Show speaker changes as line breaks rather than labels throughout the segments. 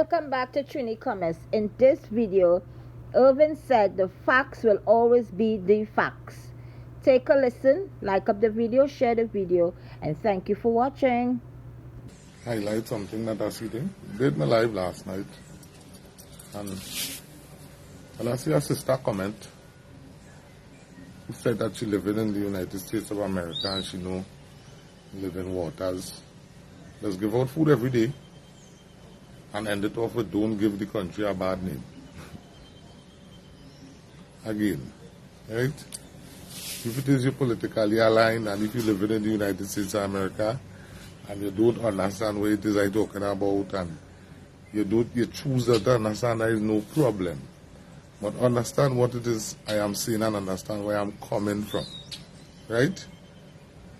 Welcome back to Trini Comments. In this video, Irvin said the facts will always be the facts. Take a listen, like up the video, share the video, and thank you for watching.
Highlight something that I see there. Did my live last night, and when I see a sister comment who said that she living in the United States of America and she know living waters, let's give out food every day and end it off with don't give the country a bad name. Again, right? If it is you politically aligned and if you live in the United States of America and you don't understand what it is I'm talking about and you choose to understand, there is no problem. But understand what it is I am saying and understand where I'm coming from. Right?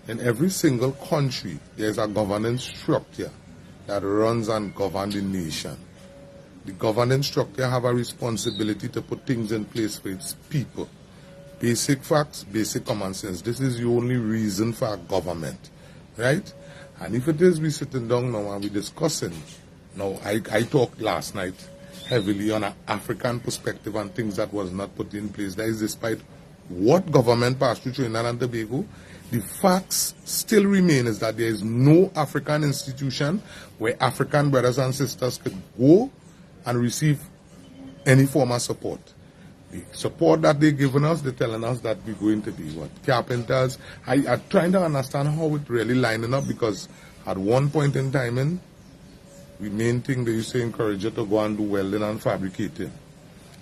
In every single country, there is a governance structure that runs and governs the nation. The governance structure have a responsibility to put things in place for its people. Basic facts, basic common sense. This is the only reason for a government. Right? And if it is we sitting down now and we discussing, now I talked last night heavily on an African perspective and things that was not put in place. That is despite what government passed through Trinidad and Tobago, the facts still remain is that there is no African institution where African brothers and sisters could go and receive any form of support. The support that they're giving us, they're telling us that we're going to be what? Carpenters. I'm trying to understand how it really lining up because at one point in time, the main thing they used to encourage you to go and do welding and fabricating.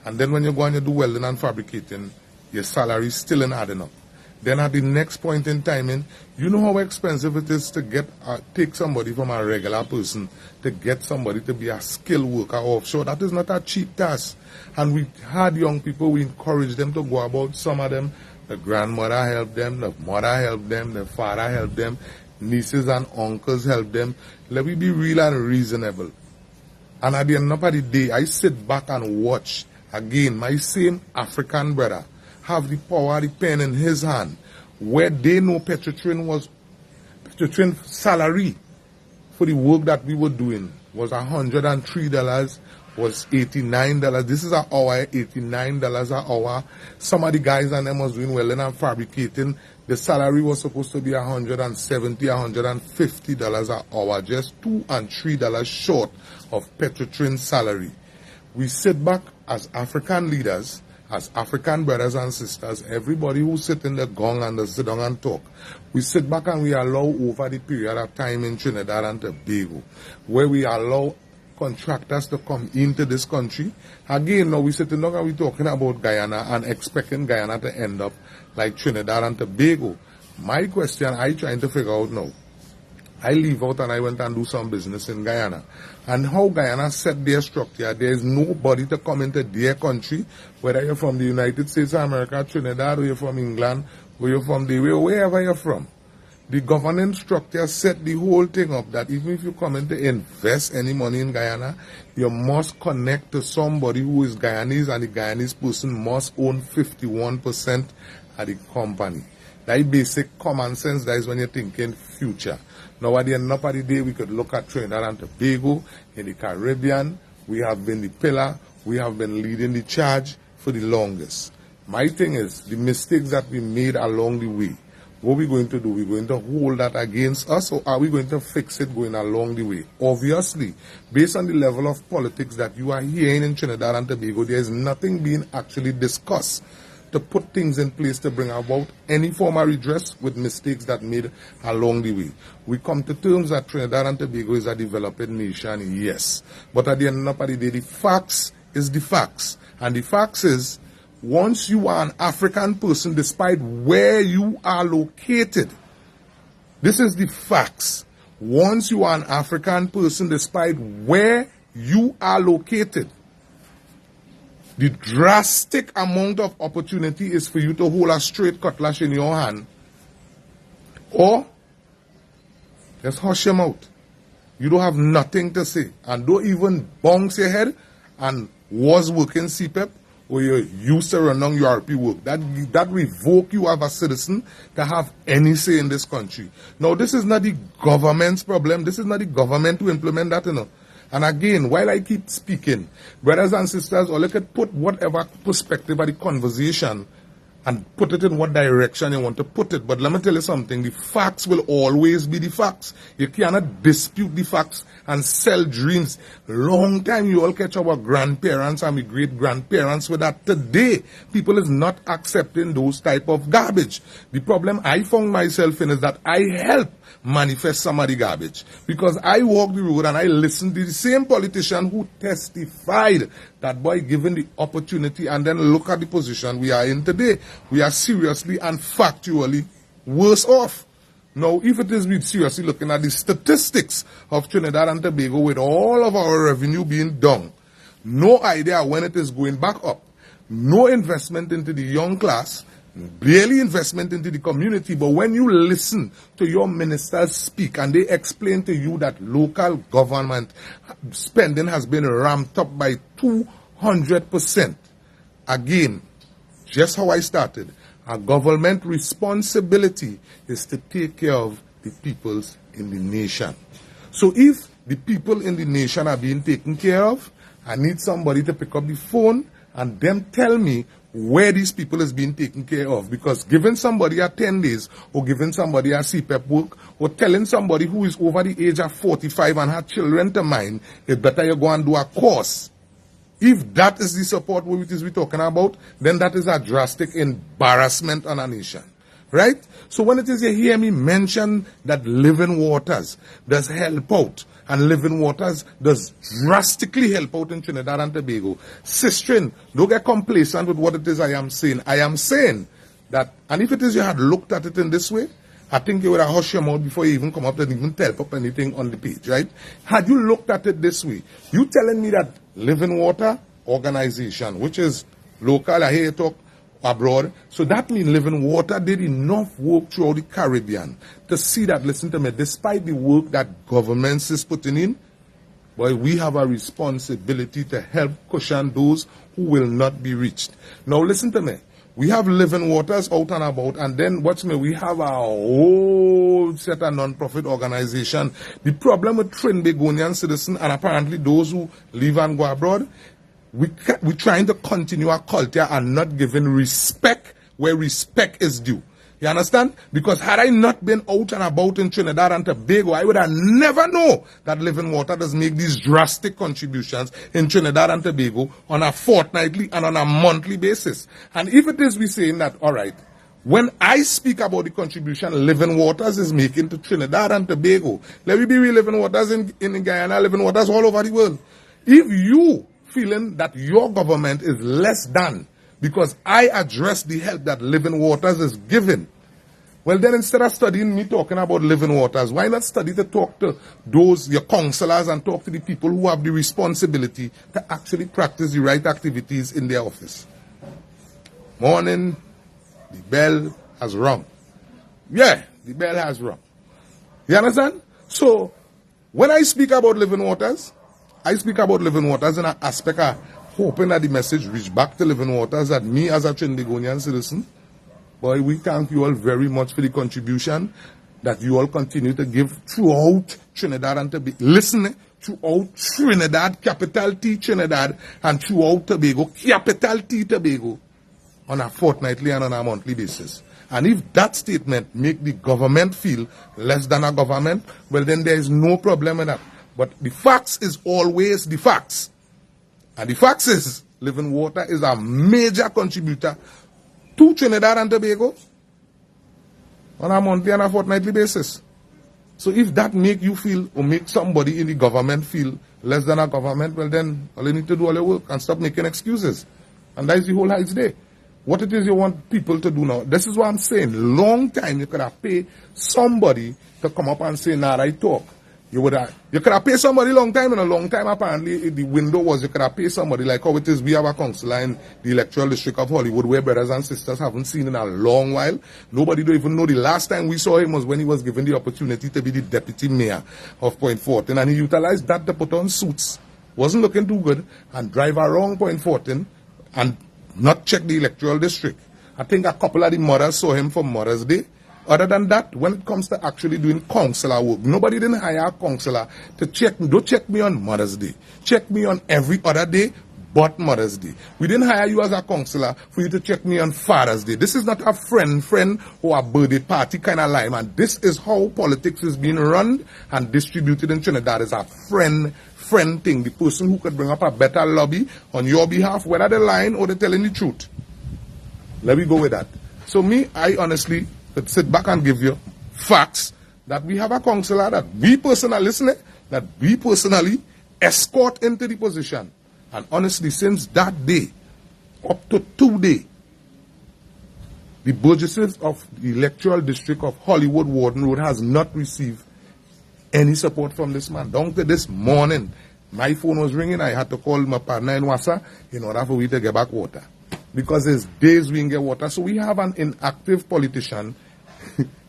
And then when you go and you do welding and fabricating, your salary still ain't adding up. Then at the next point in time, you know how expensive it is to take somebody from a regular person to get somebody to be a skilled worker offshore. That is not a cheap task. And we had young people, we encouraged them to go about. Some of them, the grandmother helped them, the mother helped them, the father helped them, nieces and uncles helped them. Let me be real and reasonable. And at the end of the day, I sit back and watch. Again, my same African brother have the power, the pen in his hand, where they know Petrotrin's salary for the work that we were doing was $103, was $89. This is an hour, $89 an hour. Some of the guys and them was doing welding and fabricating. The salary was supposed to be $170, $150 an hour, just $2 and $3 short of Petrotrin's salary. We sit back as African leaders, as African brothers and sisters, everybody who sit in the gong and sit down and talk, we sit back and we allow over the period of time in Trinidad and Tobago, where we allow contractors to come into this country. Again, now we sitting down and we talking about Guyana and expecting Guyana to end up like Trinidad and Tobago. My question, I trying to figure out now. I leave out and I went and do some business in Guyana. And how Guyana set their structure, there is nobody to come into their country, whether you're from the United States of America, Trinidad, or you're from England, or you're from wherever you're from. The governance structure set the whole thing up that even if you come in to invest any money in Guyana, you must connect to somebody who is Guyanese, and the Guyanese person must own 51% of the company. That is basic common sense. That is when you're thinking future. Now at the end of the day, we could look at Trinidad and Tobago in the Caribbean. We have been the pillar. We have been leading the charge for the longest. My thing is, the mistakes that we made along the way, what are we going to do? We're going to hold that against us, or are we going to fix it going along the way? Obviously, based on the level of politics that you are hearing in Trinidad and Tobago, there is nothing being actually discussed to put things in place to bring about any form of redress with mistakes that made along the way. We come to terms that Trinidad and Tobago is a developing nation, yes. But at the end of the day, the facts is the facts. And the facts is, once you are an African person, despite where you are located, this is the facts. Once you are an African person, despite where you are located, the drastic amount of opportunity is for you to hold a straight cutlass in your hand, or just hush your mouth. You don't have nothing to say, and don't even bounce your head and was working CPEP, or you used to run on URP work. That revoke you as a citizen to have any say in this country. Now, this is not the government's problem. This is not the government to implement that, And again, while I keep speaking, brothers and sisters, or look at put whatever perspective of the conversation and put it in what direction you want to put it. But let me tell you something, the facts will always be the facts. You cannot dispute the facts and sell dreams. Long time you all catch our grandparents and my great-grandparents with that. Today, people is not accepting those type of garbage. The problem I found myself in is that I help manifest some of the garbage. Because I walk the road and I listen to the same politician who testified that boy given the opportunity, and then look at the position we are in today. We are seriously and factually worse off. Now, if it is with seriously looking at the statistics of Trinidad and Tobago with all of our revenue being down, no idea when it is going back up, no investment into the young class, barely investment into the community. But when you listen to your ministers speak and they explain to you that local government spending has been ramped up by 200%, again, just how I started, our government responsibility is to take care of the peoples in the nation. So if the people in the nation are being taken care of, I need somebody to pick up the phone and them tell me where these people is being taken care of. Because giving somebody a 10 days or giving somebody a CPEP work or telling somebody who is over the age of 45 and have children to mind, it better you go and do a course. If that is the support which is we talking about, then that is a drastic embarrassment on a nation. Right? So when it is you hear me mention that living waters does help out, and living waters does drastically help out in Trinidad and Tobago, Sistrin, don't get complacent with what it is I am saying. I am saying that, and if it is you had looked at it in this way, I think you would have hushed your mouth before you even come up and even tell up anything on the page, right? Had you looked at it this way, you telling me that Living Water organization, which is local, I hear you talk abroad, so that means Living Water did enough work throughout the Caribbean to see that, listen to me, despite the work that governments is putting in, but we have a responsibility to help cushion those who will not be reached. Now listen to me. We have Living Waters out and about, and then watch me, we have a whole set of non-profit organization. The problem with Trinbagonian citizens and apparently those who live and go abroad, we're trying to continue our culture and not giving respect where respect is due. You understand? Because had I not been out and about in Trinidad and Tobago, I would have never known that Living Water does make these drastic contributions in Trinidad and Tobago on a fortnightly and on a monthly basis. And if it is we saying that, all right, when I speak about the contribution Living Waters is making to Trinidad and Tobago, let me be real, Living Waters in Guyana, Living Waters all over the world. If you feeling that your government is less than because I address the help that Living Waters is giving, well then instead of studying me talking about Living Waters, why not study to talk to those, your counselors, and talk to the people who have the responsibility to actually practice the right activities in their office? Morning, the bell has rung. Yeah, the bell has rung. You understand? So, when I speak about Living Waters, I speak about Living Waters in an aspect of hoping that the message reach back to Living Waters, that me as a Trinbagonian citizen, boy, we thank you all very much for the contribution that you all continue to give throughout Trinidad and Tobago. Listen, throughout Trinidad, capital T Trinidad, and throughout Tobago, capital T Tobago, on a fortnightly and on a monthly basis. And if that statement make the government feel less than a government, well then there is no problem with that. But the facts is always the facts. And the facts is Living Water is a major contributor to Trinidad and Tobago on a monthly and a fortnightly basis. So if that make you feel or make somebody in the government feel less than a government, well then all you need to do all your work and stop making excuses. And that is the whole idea. What it is you want people to do now, this is what I'm saying. Long time you could have paid somebody to come up and say, nah, I talk. You could have paid somebody long time, and a long time apparently the window was you could have paid somebody like how it is we have a councillor in the electoral district of Hollywood where brothers and sisters haven't seen in a long while. Nobody don't even know. The last time we saw him was when he was given the opportunity to be the deputy mayor of Point Fortin, and he utilized that to put on suits. Wasn't looking too good, and drive around Point Fortin and not check the electoral district. I think a couple of the mothers saw him for Mother's Day Other than that, when it comes to actually doing counselor work, nobody didn't hire a counselor to check me. Don't check me on Mother's Day. Check me on every other day but Mother's Day. We didn't hire you as a counselor for you to check me on Father's Day. This is not a friend or a birthday party kind of line, man. This is how politics is being run and distributed in Trinidad. Is a friend thing. The person who could bring up a better lobby on your behalf, whether they're lying or they're telling the truth. Let me go with that. So me, I honestly could sit back and give you facts that we have a counselor that we personally, listen, that we personally escort into the position. And honestly, since that day, up to today, the burgesses of the electoral district of Hollywood Warden Road has not received any support from this man. Down to this morning, my phone was ringing. I had to call my partner in Wassa in order for me to get back water. Because there's days we didn't get water. So we have an inactive politician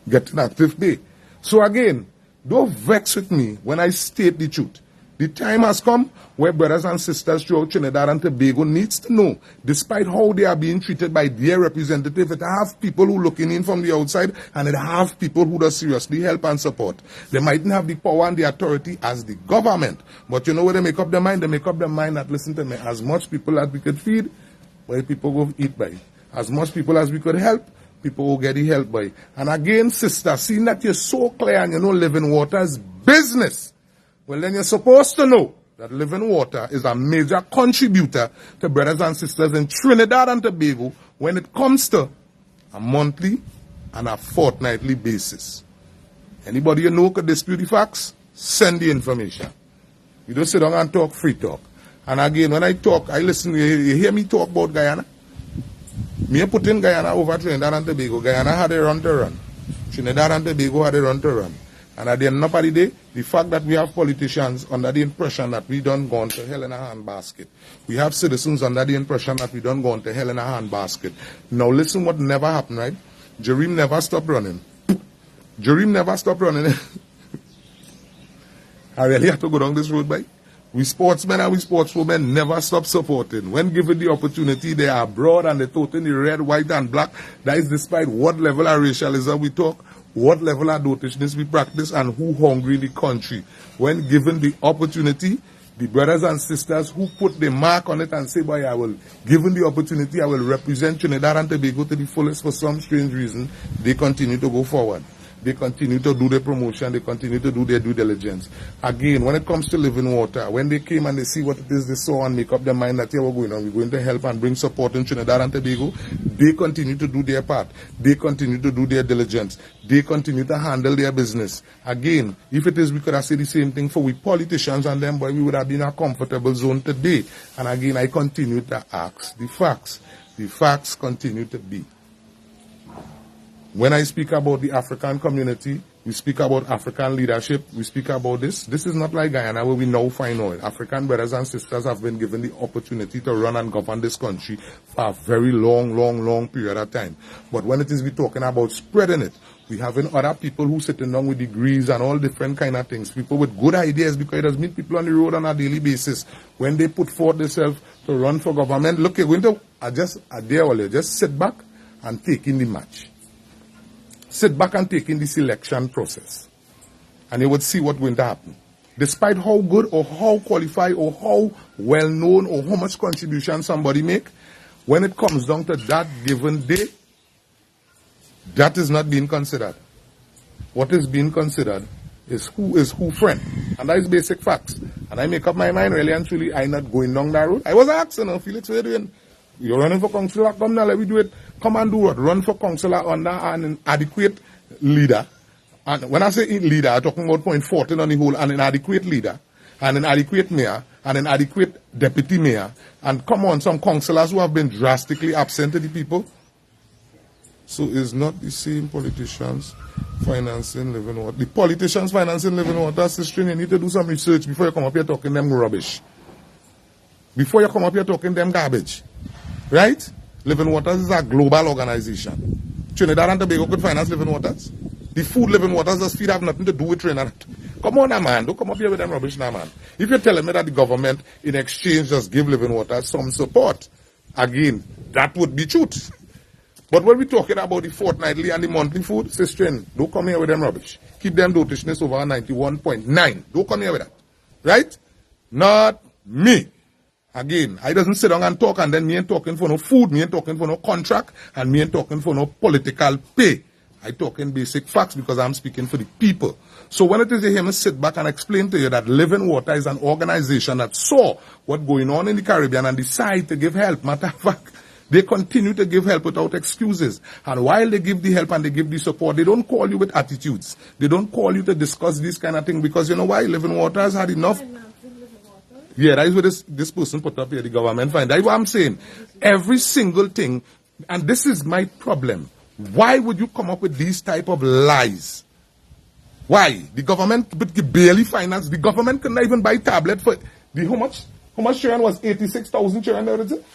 get an active day. So again, don't vex with me when I state the truth. The time has come where brothers and sisters throughout Trinidad and Tobago needs to know, despite how they are being treated by their representative, it have people who looking in from the outside and it have people who does seriously help and support. They mightn't have the power and the authority as the government, but you know where they make up their mind? They make up their mind that, listen to me, as much people as we could feed, where people go eat by. As much people as we could help, people will get the help by. And again, sister, seeing that you're so clear and you know living water is business, well, then you're supposed to know that living water is a major contributor to brothers and sisters in Trinidad and Tobago when it comes to a monthly and a fortnightly basis. Anybody you know could dispute the facts? Send the information. You don't sit down and talk free talk. And again, when I talk, I listen, you hear me talk about Guyana? Me putting Guyana over Trinidad and Tobago. Guyana had a run to run. Trinidad and Tobago had a run to run. And at the end of the day, the fact that we have politicians under the impression that we don't go to hell in a handbasket. We have citizens under the impression that we don't go to hell in a handbasket. Now listen what never happened, right? Jerim never stopped running. Jerim never stopped running. I really have to go down this road, by. We sportsmen and we sportswomen never stop supporting. When given the opportunity, they are broad and they're totally red, white, and black. That is despite what level of racialism we talk, what level of dotishness we practice, and who hungry the country. When given the opportunity, the brothers and sisters who put the mark on it and say, boy, given the opportunity, I will represent Trinidad and Tobago to the fullest for some strange reason, they continue to go forward. They continue to do their promotion. They continue to do their due diligence. Again, when it comes to living water, when they came and they see what it is they saw and make up their mind that, yeah, we're going on, we're going to help and bring support in Trinidad and Tobago, they continue to do their part. They continue to do their diligence. They continue to handle their business. Again, if it is, we could have said the same thing for we politicians and them, boy, we would have been in a comfortable zone today. And again, I continue to ask the facts. The facts continue to be. When I speak about the African community, we speak about African leadership, we speak about this. This is not like Guyana where we now find out. African brothers and sisters have been given the opportunity to run and govern this country for a very long period of time. But when it is we talking about spreading it, we having other people who sitting down with degrees and all different kind of things. People with good ideas, because it does meet people on the road on a daily basis. When they put forth themselves to run for government, look, you're going to just sit back and take in the match. Sit back and take in the selection process. And you would see what's going to happen. Despite how good or how qualified or how well known or how much contribution somebody make, when it comes down to that given day, that is not being considered. What is being considered is who friend. And that is basic facts. And I make up my mind really and truly, I'm not going down that road. I was asking, Felix, what are you doing? You're running for councillor, come now, let me do it. Come and do what? Run for councillor under an inadequate leader. And when I say leader, I'm talking about point 14 on the whole, an inadequate leader, an inadequate mayor, an inadequate deputy mayor. And come on, some councillors who have been drastically absent to the people. So it's not the same politicians financing living water. The politicians financing living water, sister, you need to do some research before you come up here talking them rubbish. Before you come up here talking them garbage. Right? Living Waters is a global organization. Trinidad and Tobago could finance Living Waters. The food Living Waters does feed have nothing to do with Trinidad. Come on now, man. Don't come up here with them rubbish now, man. If you're telling me that the government in exchange just give Living Waters some support, again, that would be truth. But when we're talking about the fortnightly and the monthly food, sister, don't come here with them rubbish. Keep them dotishness over 91.9. Don't come here with that. Right? Not me. Again, I doesn't sit down and talk, and then me ain't talking for no food, me ain't talking for no contract, and me ain't talking for no political pay. I talking basic facts because I'm speaking for the people. So when it is you hear me sit back and explain to you that Living Water is an organization that saw what's going on in the Caribbean and decide to give help, matter of fact, they continue to give help without excuses. And while they give the help and they give the support, they don't call you with attitudes. They don't call you to discuss this kind of thing because you know why? Living Water has had enough. Yeah, that is what this person put up here, the government fine. That's what I'm saying. Every single thing, and this is my problem. Why would you come up with these type of lies? Why? The government barely finance. The government cannot even buy tablet for the how much? How much children was 86,000 children there, is it?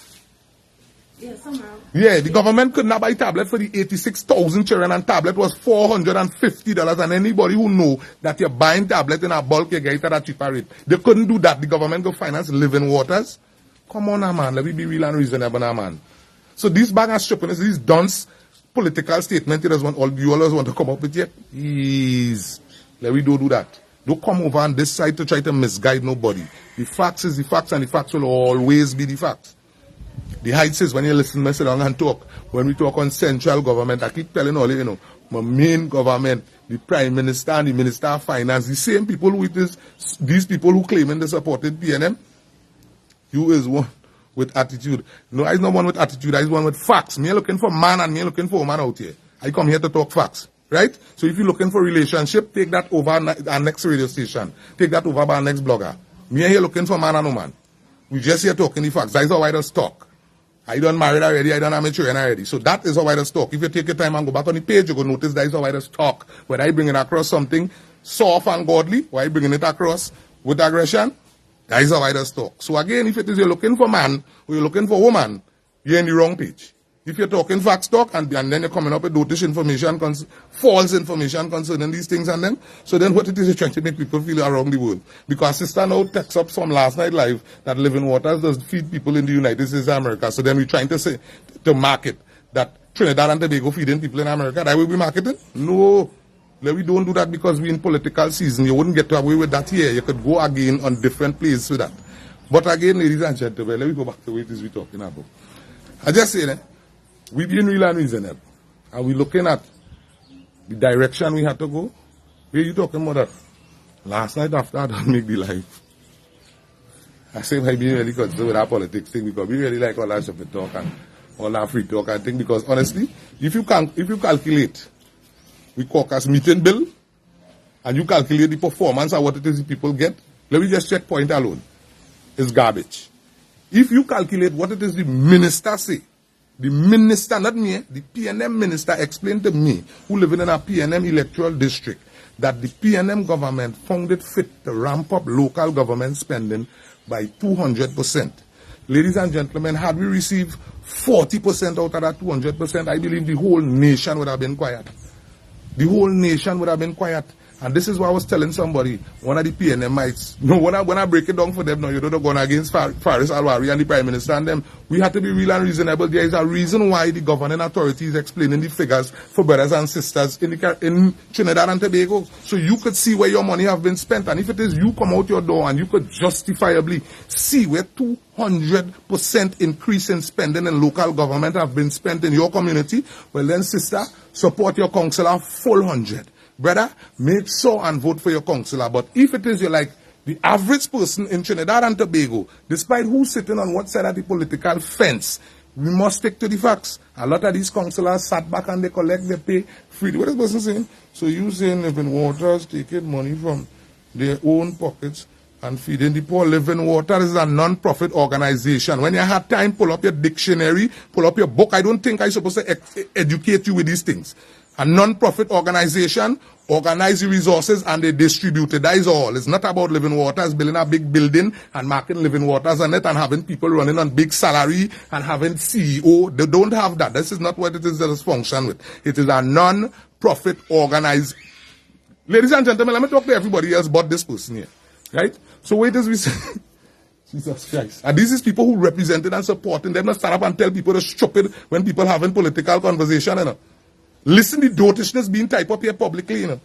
Yeah, somehow.
Yeah, the government could not buy tablet for the 86,000 children, and tablet was $450. And anybody who know that you're buying tablet in a bulk, you get it at a cheaper rate. They couldn't do that. The government go finance Living Waters. Come on now, man. Let me be real and reasonable now, man. So these bag of strippers, these dunce political statement, you always want to come up with yet. Please. Let me do that. Don't come over on this side to try to misguide nobody. The facts is the facts, and the facts will always be the facts. The heights is when you listen, me sit down and talk. When we talk on central government, I keep telling all you know, my main government, the Prime Minister and the Minister of Finance, the same people who it is, these people who claiming they supported PNM, you is one with attitude. No, I is not one with attitude, I is one with facts. Me looking for man and me looking for woman out here. I come here to talk facts. Right? So if you're looking for relationship, take that over our next radio station. Take that over by our next blogger. Me here looking for man and woman. We just here talking the facts. That is how I just talk. I done married already, I done have my children already. So that is how I just talk. If you take your time and go back on the page, you go notice that is how I just talk. Whether I bring it across something soft and godly, or I bringing it across with aggression, that is how I just talk. So again, if it is you're looking for man, or you're looking for woman, you're in the wrong page. If you're talking facts talk, and then you're coming up with dotish information, false information concerning these things, and then, so then what it is you're trying to make people feel around the world. Because sister now texts up from last night live that Living Waters does feed people in the United States of America. So then we're trying to say, to market that Trinidad and Tobago feeding people in America. That will be marketed? No. We don't do that because we're in political season. You wouldn't get away with that here. You could go again on different places with that. But again, ladies and gentlemen, let me go back to what it is we're talking about. I just say that we being real and reasonable. Are we looking at the direction we had to go? Where you talking about that? Last night after I done make the life, I say I be really concerned with our politics thing because we really like all that stuff talk and all that free talk and thing because honestly, if you calculate we caucus meeting bill and you calculate the performance and what it is the people get, let me just check point alone. It's garbage. If you calculate what it is the minister say, the minister, not me, the PNM minister explained to me, who living in a PNM electoral district, that the PNM government found it fit to ramp up local government spending by 200%. Ladies and gentlemen, had we received 40% out of that 200%, I believe the whole nation would have been quiet. The whole nation would have been quiet. And this is what I was telling somebody, one of the PNMites. No, when I break it down for them, no, you don't go against Faris Alwari and the Prime Minister and them. We have to be real and reasonable. There is a reason why the governing authority is explaining the figures for brothers and sisters in Trinidad and Tobago. So you could see where your money have been spent. And if it is you come out your door and you could justifiably see where 200% increase in spending in local government have been spent in your community, well then, sister, support your councillor full 100. Brother, make sure and vote for your councillor. But if it is you're like the average person in Trinidad and Tobago, despite who's sitting on what side of the political fence, we must stick to the facts. A lot of these councillors sat back and they collect, they pay free. What is the person saying? So you saying Living Waters taking money from their own pockets and feeding the poor? Living Waters is a non-profit organization. When you have time, pull up your dictionary, pull up your book. I don't think I'm supposed to educate you with these things. A non-profit organization organize the resources and they distribute it. That is all. It's not about Living Waters building a big building and marking Living Waters on it and having people running on big salary and having CEO. They don't have that. This is not what it is that is function with. It is a non-profit organized. Ladies and gentlemen, let me talk to everybody else but this person here. Right? So wait as we say. Jesus Christ. And these is people who represented and supporting them. Not stand up and tell people they're stupid when people having political conversation, you know. Listen to the dotishness being typed up here publicly, you know.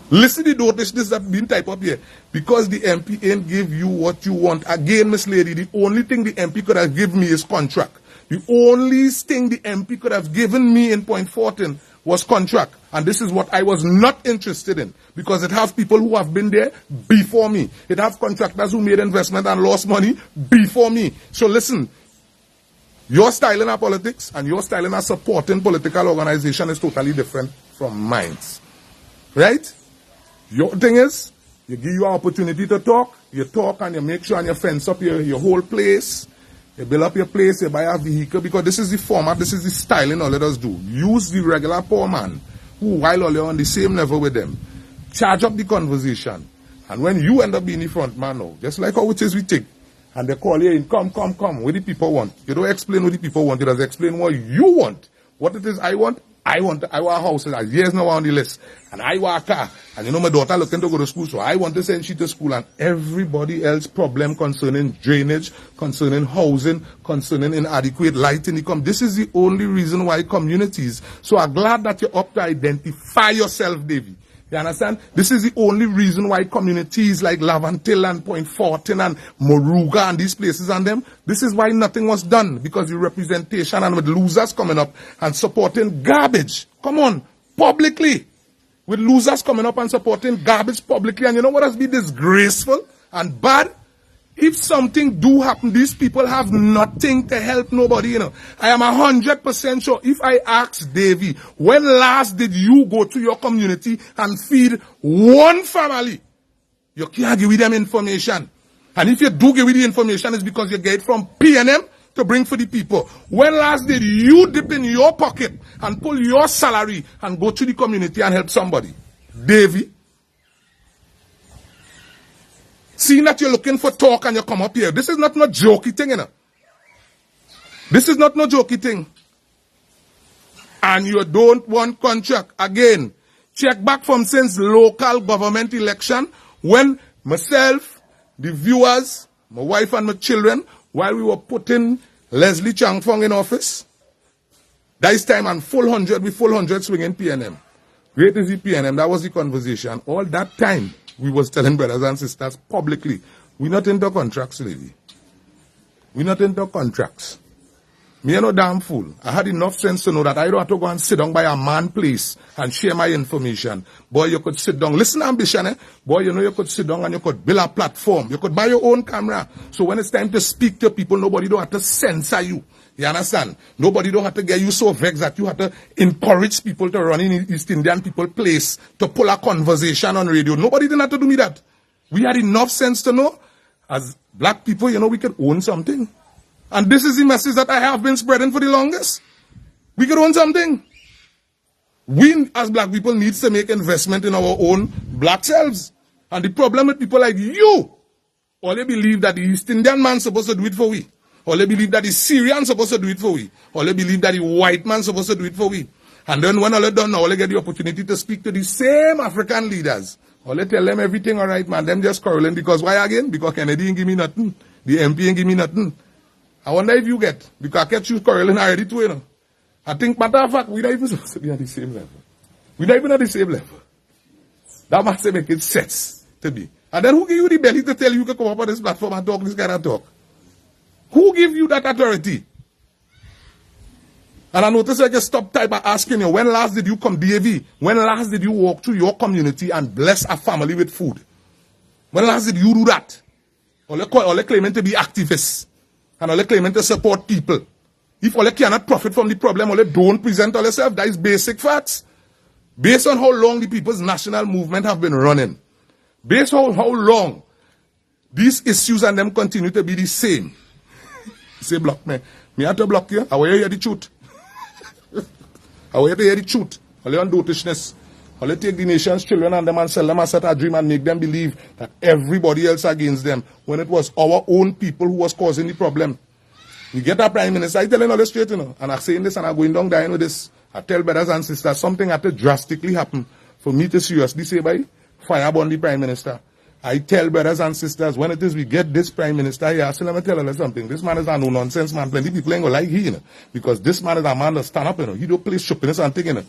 Listen to the dotishness that being typed up here. Because the MP ain't give you what you want. Again, Miss Lady, the only thing the MP could have given me is contract. The only thing the MP could have given me in Point 14 was contract. And this is what I was not interested in. Because it has people who have been there before me. It has contractors who made investment and lost money before me. So listen, your style in our politics and your style in our supporting political organization is totally different from mine. Right? Your thing is, you give you an opportunity to talk, you talk and you make sure and you fence up your whole place. You build up your place, you buy a vehicle, because this is the format, this is the styling all let us do. Use the regular poor man, who while all you're on the same level with them, charge up the conversation. And when you end up being the front man now, just like how it is we take, and they call you in, come, what the people want. You don't explain what the people want, you just explain what you want. What it is I want a house, years now on the list, and I want a car, and you know my daughter looking to go to school, so I want to send she to school, and everybody else problem concerning drainage, concerning housing, concerning inadequate light income. This is the only reason why communities, so I'm glad that you're up to identify yourself, Davy. You understand? This is the only reason why communities like Lavantil and Point 14 and Moruga and these places and them, this is why nothing was done, because the representation and with losers coming up and supporting garbage. Come on, publicly. With losers coming up and supporting garbage publicly. And you know what has been disgraceful and bad? If something do happen, these people have nothing to help nobody, you know. I am 100% sure. If I ask Davy, when last did you go to your community and feed one family? You can't give them information. And if you do give the information, it's because you get it from P&M to bring for the people. When last did you dip in your pocket and pull your salary and go to the community and help somebody? Davy? Seeing that you're looking for talk and you come up here, this is not no jokey thing, you know. This is not no jokey thing. And you don't want contract. Again, check back from since local government election, when myself, the viewers, my wife and my children, while we were putting Leslie Changfong in office, that is time and full 100 with full 100 swinging PNM. Great is the PNM, that was the conversation. All that time, we was telling brothers and sisters publicly, we're not into contracts, lady. We're not into contracts. Me no damn fool. I had enough sense to know that I don't have to go and sit down by a man place and share my information. Boy, you could sit down. Listen, ambition, eh? Boy, you know you could sit down and you could build a platform. You could buy your own camera. So when it's time to speak to people, nobody don't have to censor you. You understand? Nobody don't have to get you so vexed that you have to encourage people to run in East Indian people place to pull a conversation on radio. Nobody didn't have to do me that. We had enough sense to know, as black people, you know, we could own something. And this is the message that I have been spreading for the longest. We could own something. We, as black people, need to make investment in our own black selves. And the problem with people like you, all they believe that the East Indian man supposed to do it for we. Or they believe that the Syrian supposed to do it for we. Or they believe that the white man supposed to do it for we. And then when all they done, all they get the opportunity to speak to the same African leaders. All they tell them everything all right, man. Them just quarreling because why again? Because Kennedy ain't give me nothing. The MP ain't give me nothing. I wonder if you get. Because I catch you quarreling already too, you know. I think, matter of fact, we're not even supposed to be at the same level. We're not even at the same level. That must make it sense to be. And then who give you the belly to tell you can come up on this platform and talk this kind of talk? Who give you that authority? And I notice I just stop type by asking you, when last did you come DAV? When last did you walk to your community and bless a family with food? When last did you do that? All they claiming to be activists. And all they claiming to support people. If all they cannot profit from the problem, all they don't present all themselves. That is basic facts. Based on how long the people's national movement have been running. Based on how long these issues and them continue to be the same. Say block me. Me have to block you. I want you to hear the truth. I want you to hear the truth. All you on dotishness. All you take the nation's children and them and sell them a set of dream and make them believe that everybody else against them when it was our own people who was causing the problem. We get a prime minister, I telling all this straight, you know, and I'm saying this and I'm going down dying with this. I tell brothers and sisters, something had to drastically happen for me to seriously say, by fire upon the prime minister. I tell brothers and sisters, when it is we get this prime minister here, so let me tell you something. This man is a no-nonsense man. Plenty people ain't gonna like him, because this man is a man to stand up, He don't play shopping and thing,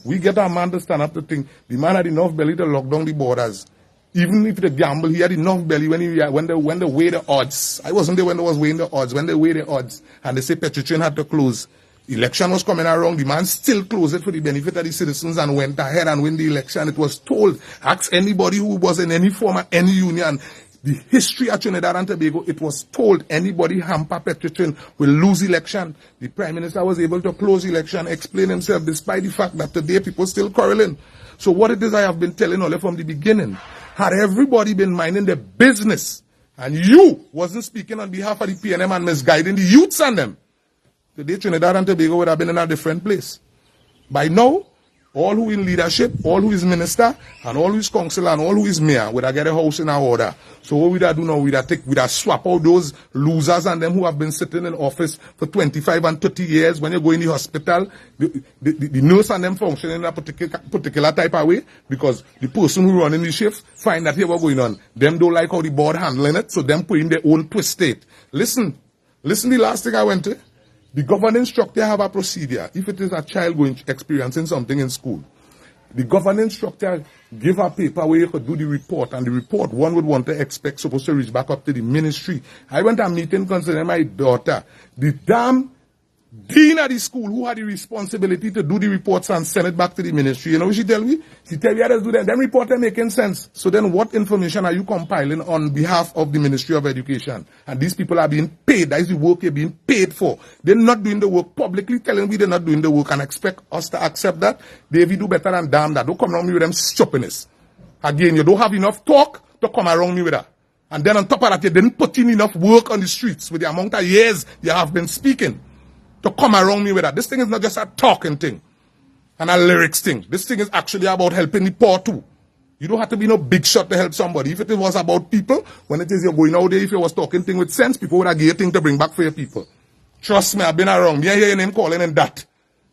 We get a man to stand up to think. The man had enough belly to lock down the borders. Even if the gamble, he had enough belly when they weigh the odds. I wasn't there when they was weighing the odds. When they weigh the odds, and they say Petrotrin had to close. Election was coming around. The man still closed it for the benefit of the citizens and went ahead and win the election. It was told, ask anybody who was in any form of any union, the history of Trinidad and Tobago, it was told anybody hamper Petrotrin will lose election. The Prime Minister was able to close election, explain himself, despite the fact that today people still quarreling. So what it is I have been telling all from the beginning, had everybody been minding their business, and you wasn't speaking on behalf of the PNM and misguiding the youths and them, today Trinidad and Tobago would have been in a different place. By now, all who in leadership, all who is minister, and all who is councillor, and all who is mayor would have get a house in our order. So what we'd have do now, we'd have swap out those losers and them who have been sitting in office for 25 and 30 years. When you go in the hospital, the nurse and them function in a particular type of way, because the person who running the shift find that here what's going on. Them don't like how the board handling it, so them put in their own twist state. Listen, the last thing I went to, the governing structure have a procedure. If it is a child experiencing something in school, the governing structure give a paper where you could do the report, and the report one would want to expect supposed to reach back up to the ministry. I went to a meeting concerning my daughter. The damn dean of the school who had the responsibility to do the reports and send it back to the ministry. You know what she tell me? She tell me how to do that. Them reports are making sense. So then what information are you compiling on behalf of the Ministry of Education? And these people are being paid. That is the work you're being paid for. They're not doing the work, publicly telling me they're not doing the work, and expect us to accept that. Davey do better than damn that. Don't come around me with them stupidness. Again, you don't have enough talk to come around me with that. And then on top of that, you didn't put in enough work on the streets with the amount of years you have been speaking to come around me with that. This thing is not just a talking thing and a lyrics thing. This thing is actually about helping the poor too. You don't have to be no big shot to help somebody. If it was about people, when it is you're going out there, if you was talking thing with sense, people would have give you thing to bring back for your people. Trust me, I've been around. Me, I hear your name calling and that.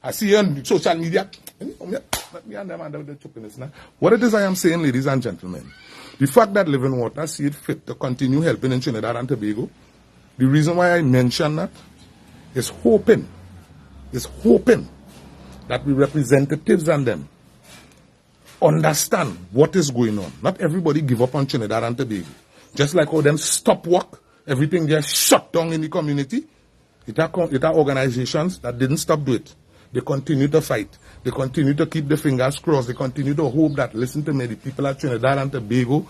I see you on social media. Let me and them under the choppiness now. What it is I am saying, ladies and gentlemen, the fact that Living Water see it fit to continue helping in Trinidad and Tobago, the reason why I mention that is hoping that we representatives and them understand what is going on. Not everybody give up on Trinidad and Tobago. Just like all them stop work, everything just shut down in the community. It are organizations that didn't stop do it. They continue to fight. They continue to keep the fingers crossed. They continue to hope that, listen to me, the people of Trinidad and Tobago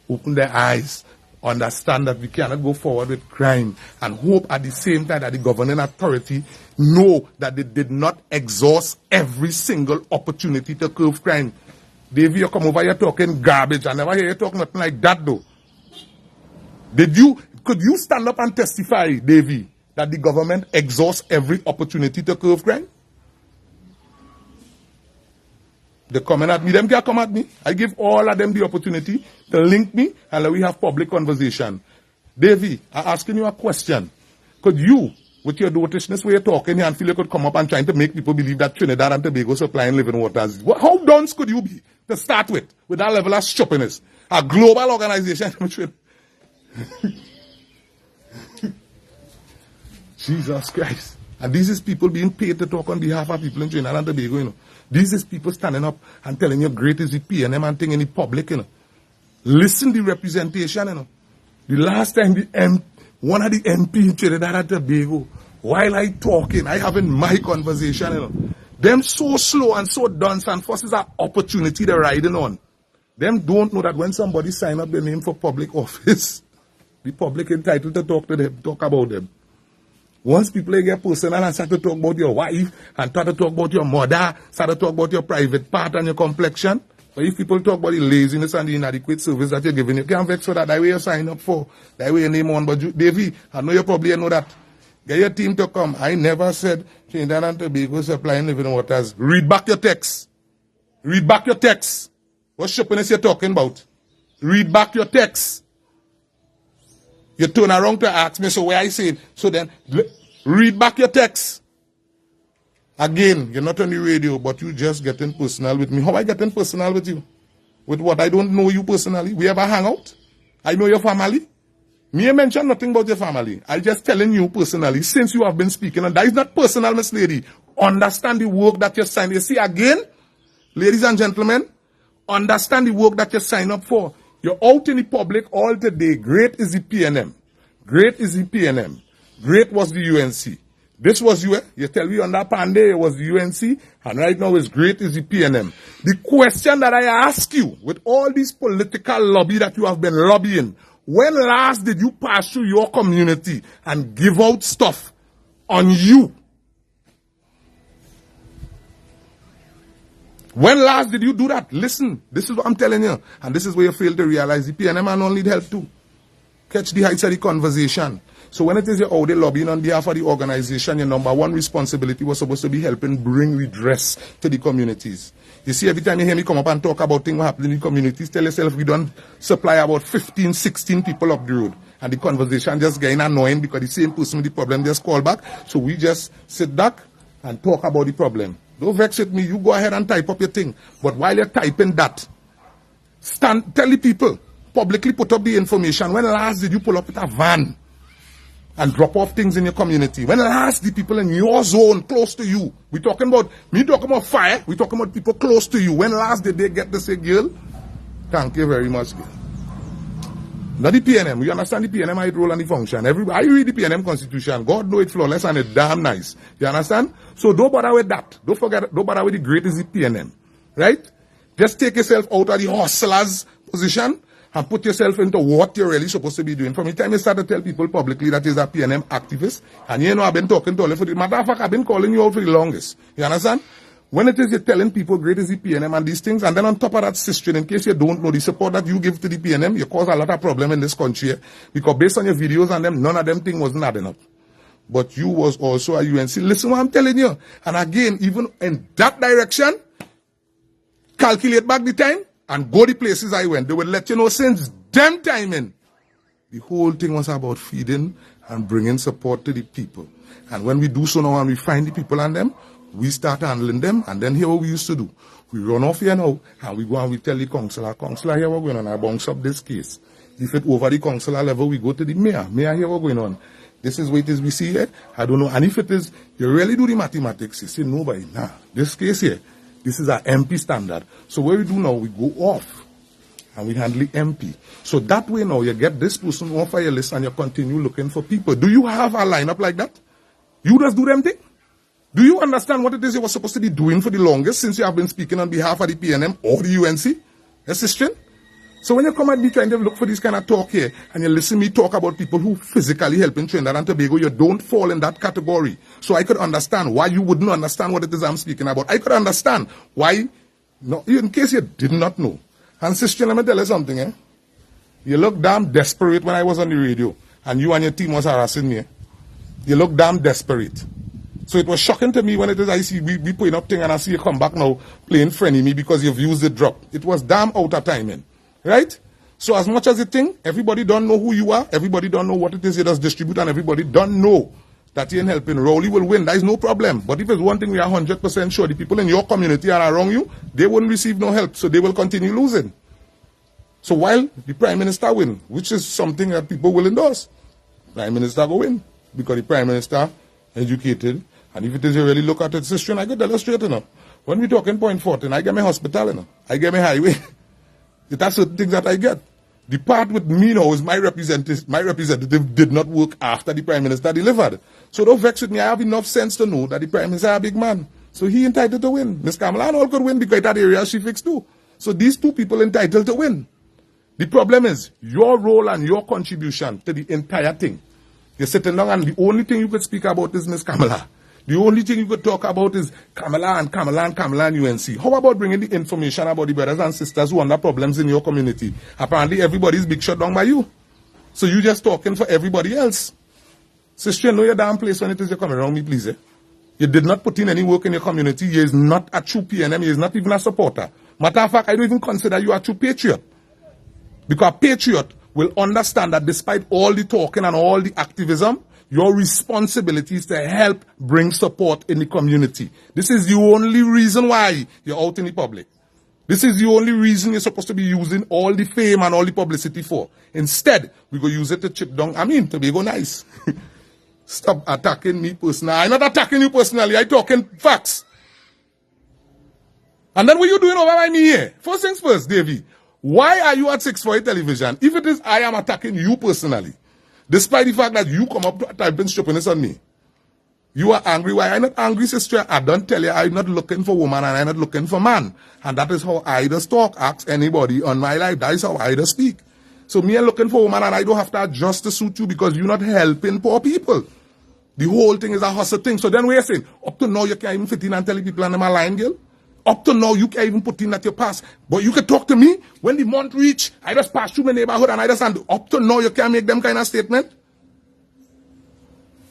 open their eyes, understand that we cannot go forward with crime, and hope at the same time that the governing authority know that they did not exhaust every single opportunity to curb crime. Davey, you come over here talking garbage. I never hear you talking nothing like that though. Could you stand up and testify, Davey, that the government exhausts every opportunity to curb crime? They coming at me. Them can't come at me. I give all of them the opportunity to link me, and let we have public conversation. Davey, I'm asking you a question. Could you, with your dotishness where you're talking here, and feel you could come up and trying to make people believe that Trinidad and Tobago supplying living waters? How dunce could you be to start with that level of stupidness? A global organization. Jesus Christ. And these is people being paid to talk on behalf of people in Trinidad and Tobago, you know. These is people standing up and telling you great is the PNM and thing in the public, you know. Listen to the representation, you know. The last time one of the MP in Trinidad and Tobago, while I talking, I having my conversation, you know. Them so slow and so dunce and forces an opportunity they're riding on. Them don't know that when somebody sign up their name for public office, the public entitled to talk to them, talk about them. Once people get personal and start to talk about your wife, and start to talk about your mother, start to talk about your private part and your complexion, but if people talk about the laziness and the inadequate service that you're giving, you can't vex for that. That way you sign up for. That way you name on. But Davey, I know you probably know that. Get your team to come. I never said Trinidad and Tobago supplying living waters. Read back your text. Read back your text. What shoppiness you're talking about? Read back your text. You turn around to ask me, so where I say it. So then, read back your text. Again, you're not on the radio, but you just getting personal with me. How I getting personal with you? With what? I don't know you personally. We ever hang out? I know your family. Me ain't mention nothing about your family. I just telling you personally, since you have been speaking, and that is not personal, Miss Lady. Understand the work that you signed. You see again, ladies and gentlemen, understand the work that you sign up for. You're out in the public all today. Great is the PNM. Great is the PNM. Great was the UNC. This was you. You tell me on that Pandey it was the UNC, and right now it's great is the PNM. The question that I ask you, with all this political lobby that you have been lobbying, when last did you pass through your community and give out stuff on you? When last did you do that? Listen, this is what I'm telling you. And this is where you fail to realize the PNM and all need help too. Catch the heights of the conversation. So when it is you're out there lobbying on behalf of the organization, your number one responsibility was supposed to be helping bring redress to the communities. You see, every time you hear me come up and talk about things happening in the communities, tell yourself we don't supply about 15, 16 people up the road. And the conversation just getting annoying because the same person with the problem just call back. So we just sit back and talk about the problem. Don't vex with me. You go ahead and type up your thing. But while you're typing that, tell the people, publicly put up the information. When last did you pull up with a van and drop off things in your community? When last the people in your zone, close to you, we talking about fire, we talking about people close to you. When last did they get to say, girl, thank you very much, girl. Not the PNM. You understand the PNM, how it roll and the function. I read the PNM constitution. God know it flawless and it's damn nice. You understand? So don't bother with that. Don't bother with the great is the PNM. Right? Just take yourself out of the hustler's position and put yourself into what you're really supposed to be doing. From the time you start to tell people publicly that you're a PNM activist, and you know I've been talking to all for the matter of fact, I've been calling you out for the longest. You understand? When it is you're telling people great is the PNM and these things, and then on top of that, sister, in case you don't know, the support that you give to the PNM, you cause a lot of problem in this country, because based on your videos and them, none of them thing wasn't adding up. But you was also a UNC. Listen what I'm telling you. And again, even in that direction, calculate back the time and go the places I went. They will let you know since them timing, the whole thing was about feeding and bringing support to the people. And when we do so now and we find the people and them, we start handling them, and then here what we used to do. We run off here now, and we go and we tell the councillor, here what going on, I bounce up this case. If it over the councillor level, we go to the mayor, here what going on. This is what it is we see here, I don't know. And if it is, you really do the mathematics, you say, nobody, nah, this case here, this is our MP standard. So what we do now, we go off, and we handle the MP. So that way now, you get this person off of your list, and you continue looking for people. Do you have a lineup like that? You just do them thing? Do you understand what it is you were supposed to be doing for the longest since you have been speaking on behalf of the PNM or the UNC? Assistant? So when you come at me trying to look for this kind of talk here, and you listen to me talk about people who physically help in Trinidad and Tobago, you don't fall in that category. So I could understand why you wouldn't understand what it is I'm speaking about. I could understand why, no, in case you did not know. And sister, let me tell you something, eh? You look damn desperate when I was on the radio, and you and your team was harassing me. You look damn desperate. So it was shocking to me when it is I see we putting up thing and I see you come back now playing friendly me because you've used the drop. It was damn out of timing. Right? So as much as you think, everybody don't know who you are, everybody don't know what it is you just distribute, and everybody don't know that you ain't helping. Rowley will win. That is no problem. But if it's one thing we are 100% sure, the people in your community are around you, they wouldn't receive no help. So they will continue losing. So while the Prime Minister win, which is something that people will endorse, Prime Minister go win. Because the Prime Minister educated. And if it is you really look at it, sister, I could tell you straight enough. When we talking point 14, I get my hospital, you know. I get my highway. That's the things that I get. The part with me now is my representative did not work after the Prime Minister delivered. So don't vex with me. I have enough sense to know that the Prime Minister is a big man. So he entitled to win. Ms. Kamala and all could win because that area she fixed too. So these two people entitled to win. The problem is your role and your contribution to the entire thing. You're sitting down and the only thing you could speak about is Ms. Kamala. The only thing you could talk about is Kamala and UNC. How about bringing the information about the brothers and sisters who under problems in your community? Apparently everybody's big shut down by you. So you just talking for everybody else. Sister, know your damn place when it is you're coming around me, please. Eh? You did not put in any work in your community. You is not a true PNM. You is not even a supporter. Matter of fact, I don't even consider you a true patriot. Because a patriot will understand that despite all the talking and all the activism, your responsibility is to help bring support in the community. This is the only reason why you're out in the public. This is the only reason you're supposed to be using all the fame and all the publicity for. Instead, we go use it to chip down. I mean, Tobago nice. Stop attacking me personally. I'm not attacking you personally. I'm talking facts. And then what you doing over by me here? First things first, Davey. Why are you at 648 television? If it is I am attacking you personally, despite the fact that you come up to typing stupidness on me. You are angry. Why? I'm not angry, sister. I don't tell you I'm not looking for woman and I'm not looking for man. And that is how I just talk. Ask anybody on my life. That is how I just speak. So me I'm looking for woman and I don't have to adjust to suit you because you're not helping poor people. The whole thing is a hustle thing. So then we're saying, up to now you can't even fit in and tell the people and them a lying girl. Up to now you can't even put in that your pass. But you can talk to me when the month reach. I just pass through my neighborhood and I just stand. Up to now you can't make them kind of statement.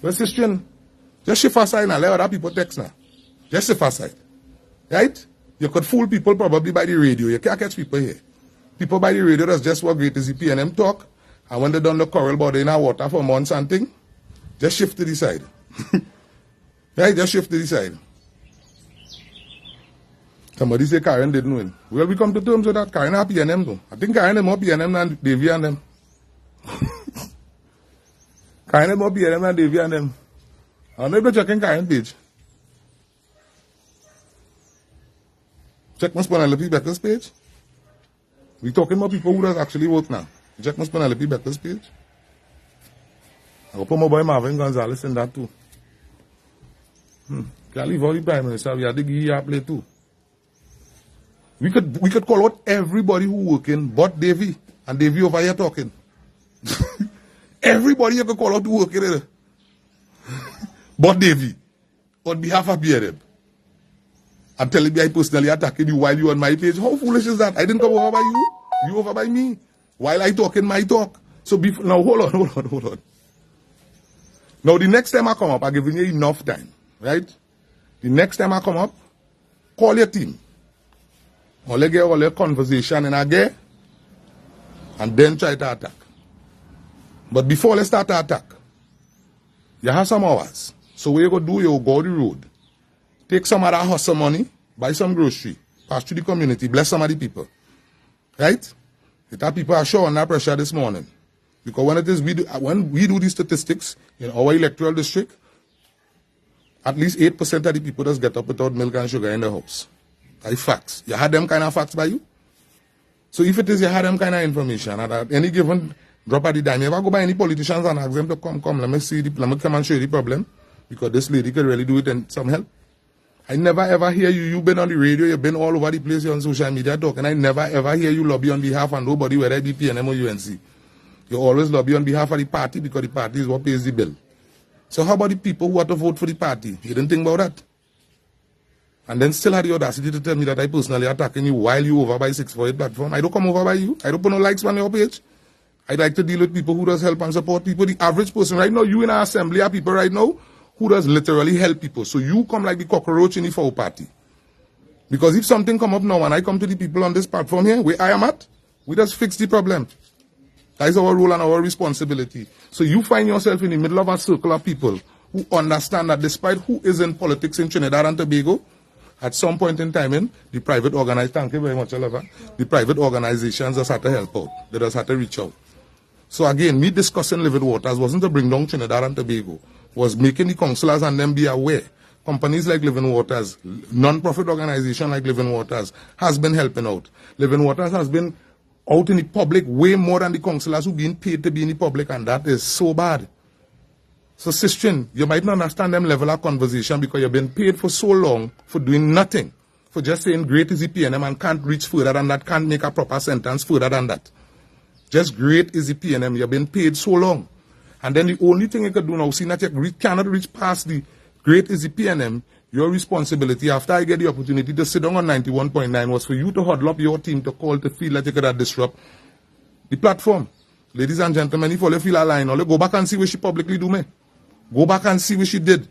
Well, sister, just shift aside and let other people text now. Just shift aside. Right? You could fool people probably by the radio. You can't catch people here. People by the radio, that's just what great is the PNM talk. And when they done the coral body in our water for months and thing, just shift to the side. Right? Just shift to the side. Somebody say Karen didn't win. Well, we come to terms with that. Karen are PNM though. I think Karen is more PNM than Davy and them. Karen is more PNM than Davy and them. I don't know if you're checking Karen page. Check my Penelope Becker's page. We're talking about people who does actually work now. Check my Penelope Becker's page. I'll put my boy Marvin Gonzalez in that too. Can't leave all the Prime Minister. We had to give you a play too. We could call out everybody who working but Davy. And Davy over here talking. Everybody you could call out to work in but Davy. On behalf of BNM. I'm telling you I personally attacking you while you on my page. How foolish is that? I didn't come over by you. You over by me. While I talk in my talk. So now hold on. Now the next time I come up, I'm giving you enough time. Right? The next time I come up, call your team. Or let's get all your conversation in again. And then try to attack. But before let's start to attack, you have some hours. So what you go do, you go the road. Take some of that hustle money, buy some grocery, pass to the community, bless some of the people. Right? The people are sure under pressure this morning. Because when we do these statistics in our electoral district, at least 8% of the people just get up without milk and sugar in the house. That's facts. You had them kind of facts by you? So if it is you had them kind of information at any given drop of the dime, you ever go by any politicians and ask them to come, let me come and show you the problem. Because this lady could really do it and some help. I never ever hear you. You've been on the radio, you've been all over the place, you're on social media talking. I never ever hear you lobby on behalf of nobody, whether it be PNM or UNC. You always lobby on behalf of the party because the party is what pays the bill. So how about the people who want to vote for the party? You didn't think about that? And then still had the audacity to tell me that I personally attacking you while you over by 648 platform. I don't come over by you. I don't put no likes on your page. I like to deal with people who does help and support people. The average person right now, you in our assembly are people right now who does literally help people. So you come like the cockroach in the foul party. Because if something come up now and I come to the people on this platform here, where I am at, we just fix the problem. That is our role and our responsibility. So you find yourself in the middle of a circle of people who understand that despite who is in politics in Trinidad and Tobago, at some point in time, the private organized, thank you very much, Oliver, the private organizations just had to help out. They just had to reach out. So again, me discussing Living Waters wasn't to bring down Trinidad and Tobago, was making the councillors and them be aware. Companies like Living Waters, non-profit organization like Living Waters has been helping out. Living Waters has been out in the public way more than the councillors who being paid to be in the public, and that is so bad. So, Sistrin, you might not understand them level of conversation because you've been paid for so long for doing nothing, for just saying great is the PNM and can't reach further than that, can't make a proper sentence further than that. Just great is the PNM, you've been paid so long. And then the only thing you can do now, seeing that you cannot reach past the great is the PNM, your responsibility after I get the opportunity to sit down on 91.9 was for you to huddle up your team to call to feel that you could disrupt the platform. Ladies and gentlemen, if all you feel aligned, all you go back and see what she publicly do, me. Go back and see what she did.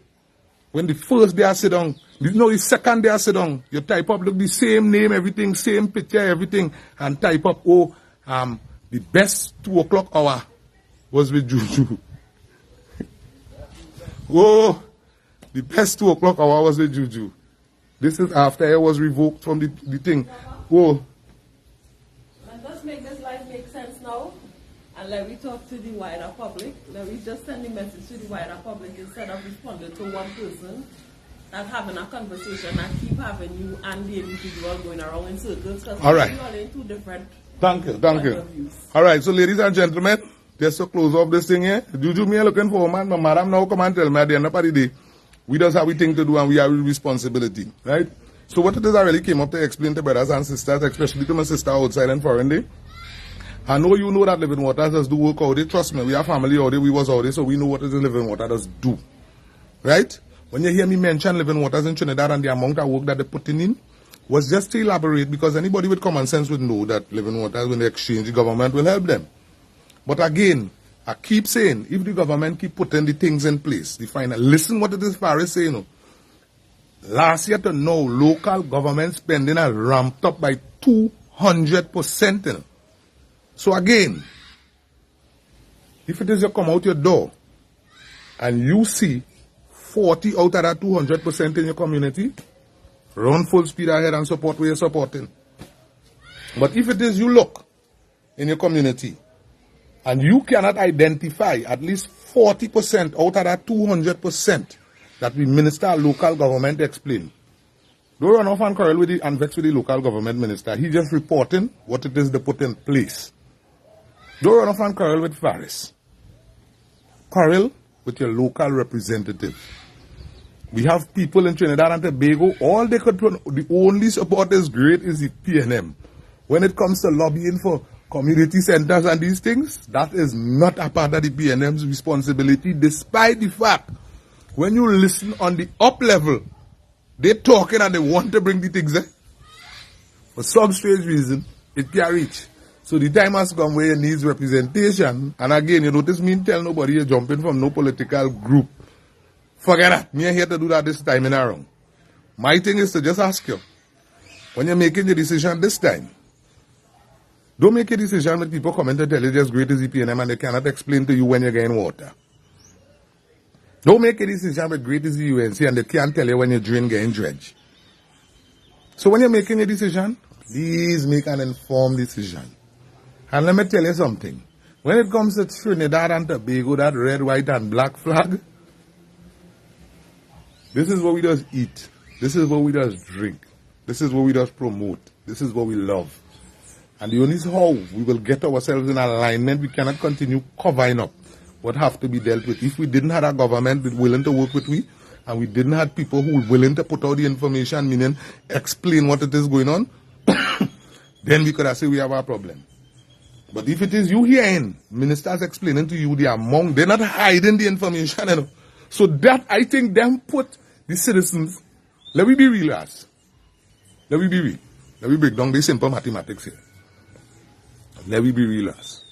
When the first day I sit down, the second day I sit down, you type up, look, the same name, everything, same picture, everything, and type up, the best 2 o'clock hour was with Juju. The best 2 o'clock hour was with Juju. This is after I was revoked from the thing. Whoa.
Let's make this life make sense now. And let me talk to the wider public. Let me just send the message to the wider public instead of responding to one person and having a conversation and keep having you and the individual going around in circles.
All right.
We are in two different
Thank you. All right, so ladies and gentlemen, just to close off this thing here, Juju, me looking for a man, but madam now come and tell me at the end of the day, we just have a thing to do and we have a responsibility, right? So what it is I really came up to explain to brothers and sisters, especially to my sister outside and foreign day. I know you know that living water does do work out there. Trust me, we are family out there, we was out there, so we know what it is living water does do. Right? When you hear me mention living waters in Trinidad and the amount of work that they're putting in, was just to elaborate because anybody with common sense would know that living waters, when they exchange, the government will help them. But again, I keep saying, if the government keep putting the things in place, the final, listen what it is Paris saying. You know. Last year to now, local government spending has ramped up by 200%. You know. So again, if it is you come out your door and you see 40 out of that 200% in your community, run full speed ahead and support where you're supporting. But if it is you look in your community and you cannot identify at least 40% out of that 200% that we minister local government explain, don't run off and quarrel with and vex with the local government minister. He just reporting what it is they put in place. Don't run off and quarrel with Faris. Quarrel with your local representative. We have people in Trinidad and Tobago, all they could put, the only support is great is the PNM. When it comes to lobbying for community centers and these things, that is not a part of the PNM's responsibility, despite the fact, when you listen on the up level, they're talking and they want to bring the things there. For some strange reason, it can't reach. So the time has come where it needs representation. And again, you notice me tell nobody you're jumping from no political group. Forget that. Me ain't here to do that this time in a round. My thing is to just ask you, when you're making the decision this time, don't make a decision when people come in to tell you just great as EPNM and they cannot explain to you when you're getting water. Don't make a decision with great as the UNC and they can't tell you when your drain getting dredged. So when you're making a decision, please make an informed decision. And let me tell you something. When it comes to Trinidad and Tobago, that red, white, and black flag, this is what we just eat. This is what we just drink. This is what we just promote. This is what we love. And the only how we will get ourselves in alignment, we cannot continue covering up what have to be dealt with. If we didn't have a government willing to work with we, and we didn't have people who were willing to put out the information, meaning explain what it is going on, then we could have said we have a problem. But if it is you hearing ministers explaining to you the amount, they're not hiding the information. You know. So that, I think, them put the citizens, let me be real, as. Let me be real. Let me break down the simple mathematics here. Let me be real, as.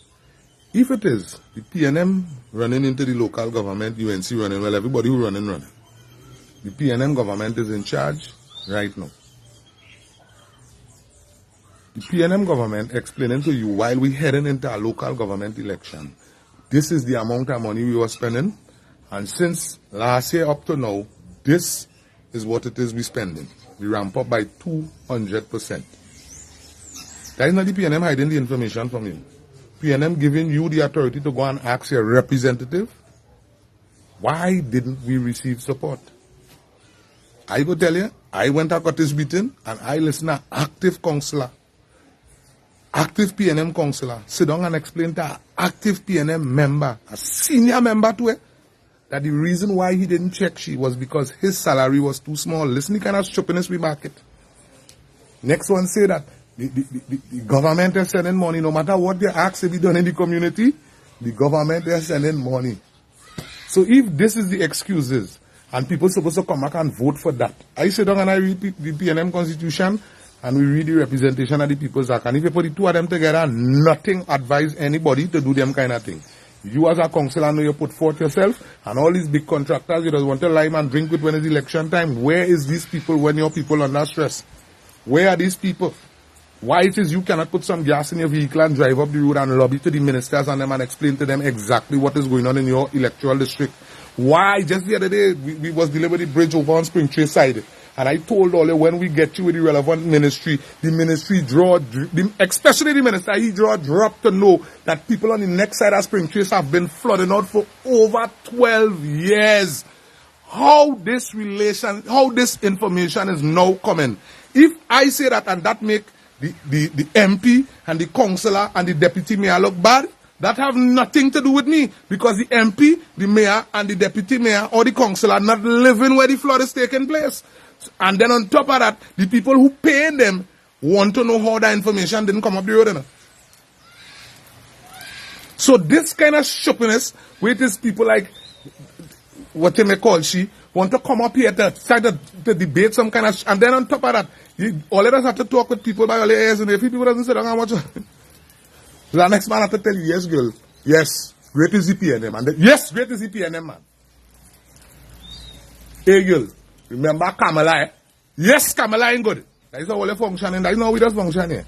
If it is the PNM running into the local government, UNC running, well, everybody who running. The PNM government is in charge right now. The PNM government explaining to you while we're heading into a local government election, this is the amount of money we were spending. And since last year up to now, this is what it is we're spending. We ramp up by 200%. That is not the PNM hiding the information from you. PNM giving you the authority to go and ask your representative, why didn't we receive support? I go tell you, I went to Curtis meeting and I listened to active counselor, active PNM counselor, sit down and explain to an active PNM member, a senior member to it, that the reason why he didn't check she was because his salary was too small. Listen, the kind of stupidness we market. Next one say that the government is sending money. No matter what they ask to be done in the community, the government is sending money. So if this is the excuses, and people supposed to come back and vote for that, I sit down and I read the PNM Constitution, and we read the representation of the People's Act. And if you put the two of them together, nothing advise anybody to do them kind of thing. You as a councillor know you put forth yourself, and all these big contractors, you just want to lime and drink with when it's election time. Where is these people when your people are under stress? Where are these people? Why it is you cannot put some gas in your vehicle and drive up the road and lobby to the ministers and them and explain to them exactly what is going on in your electoral district? Why? Just the other day, we was dealing with the bridge over on Spring Tree side, And I told all you, when we get you with the relevant ministry, the ministry especially the minister, he drop to know that people on the next side of Spring Trace have been flooding out for over 12 years. How this information is now coming. If I say that and that make the MP and the councillor and the deputy mayor look bad, that have nothing to do with me, because the MP, the mayor, and the deputy mayor or the councillor are not living where the flood is taking place. And then on top of that, the people who pay them want to know how that information didn't come up the road. You know? So this kind of stupidness, where it is people like, what they may call she, want to come up here to try to debate some kind of, and then on top of that, all of us have to talk with people by all their ears, and if people doesn't sit down and watch, the next man have to tell you, yes, girl, yes, great is the PNM, and then, yes, great is the PNM, man. Hey, girl, remember Kamala, eh? Yes, Kamala ain't good. That is how we function, and that is how we just function here.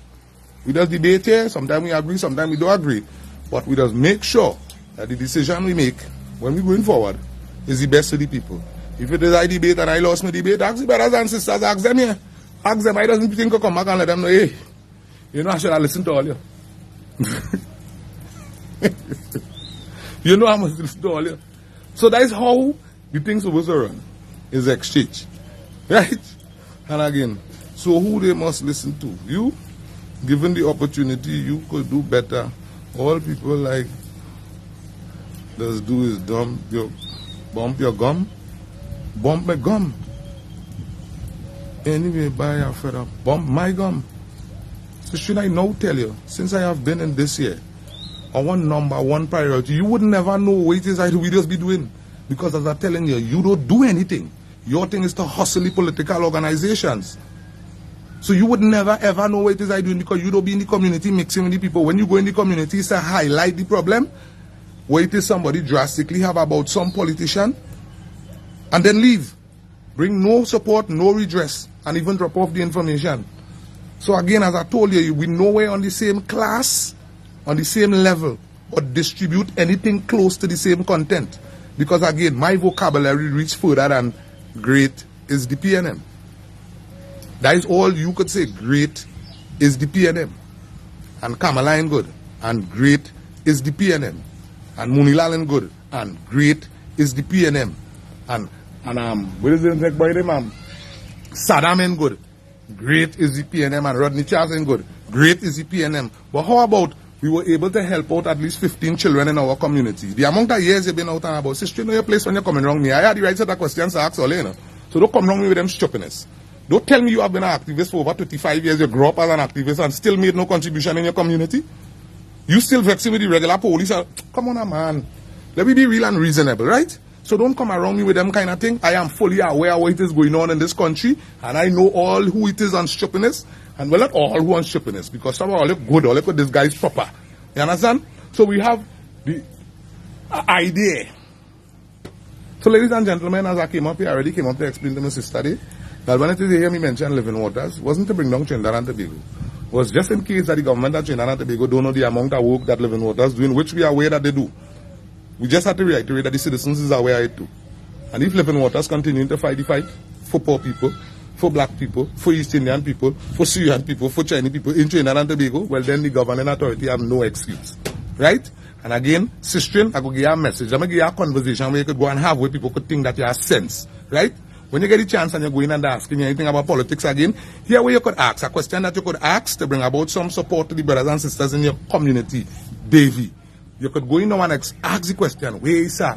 We just debate here, sometimes we agree, sometimes we don't agree, but we just make sure that the decision we make when we going forward is the best for the people. If it is I debate and I lost my debate, ask the brothers and sisters, ask them here. Ask them, I doesn't think I'll come back and let them know, hey, you know, I should have listened to all you. You know I must listen to all you. So that is how the things supposed to run, is exchange. Right? And again, so who they must listen to? You, given the opportunity, you could do better. All people like, just do is bump your gum, bump my gum. Anyway, buy a feather, bump my gum. So should I now tell you, since I have been in this year, our number one priority, you would never know what it is we just be doing. Because as I'm telling you, you don't do anything. Your thing is to hustle the political organizations. So you would never ever know what it is I doing, because you don't be in the community mixing with the people. When you go in the community, it's a highlight the problem. Where it is somebody drastically have about some politician and then leave. Bring no support, no redress, and even drop off the information. So again, as I told you, we nowhere on the same class, on the same level, or distribute anything close to the same content. Because again, my vocabulary reaches further than great is the PNM. That is all you could say. Great is the PNM. And Kamala ain't good. And great is the PNM. And Munilal ain't good. And great is the PNM. And what is the next boy name? Saddam ain't good. Great is the PNM. And Rodney Charles ain't good. Great is the PNM. But how about we were able to help out at least 15 children in our community? The amount of years you've been out and about, sister, you know your place when you're coming wrong me. I had the right set of questions to ask all, you know. So don't come wrong me with them stupidness. Don't tell me you have been an activist for over 25 years, you grew up as an activist and still made no contribution in your community. You still vexing with the regular police. Come on, man. Let me be real and reasonable, right? So don't come around me with them kind of thing. I am fully aware of what is going on in this country, and I know all who it is on stupidness, and well, not all who on stupidness, because some are all good, all this guy is proper. You understand? So we have the idea. So ladies and gentlemen, as I came up here, I already came up to explain to my sister today, that when it is hear me mention living waters, wasn't to bring down Trinidad and Tobago. It was just in case that the government of Trinidad and Tobago don't know the amount of work that living waters doing, which we are aware that they do. We just have to reiterate that the citizens is aware of it too. And if living waters continuing to fight the fight for poor people, for black people, for East Indian people, for Syrian people, for Chinese people in Trinidad and Tobago, well then the governing authority have no excuse. Right? And again, sister, I will give you a message. I'm going to give you a conversation where you could go and have where people could think that you have sense. Right? When you get the chance and you're going and asking anything about politics again, here where you could ask, a question that you could ask to bring about some support to the brothers and sisters in your community, Davy. You could go in now and ask the question, where is that?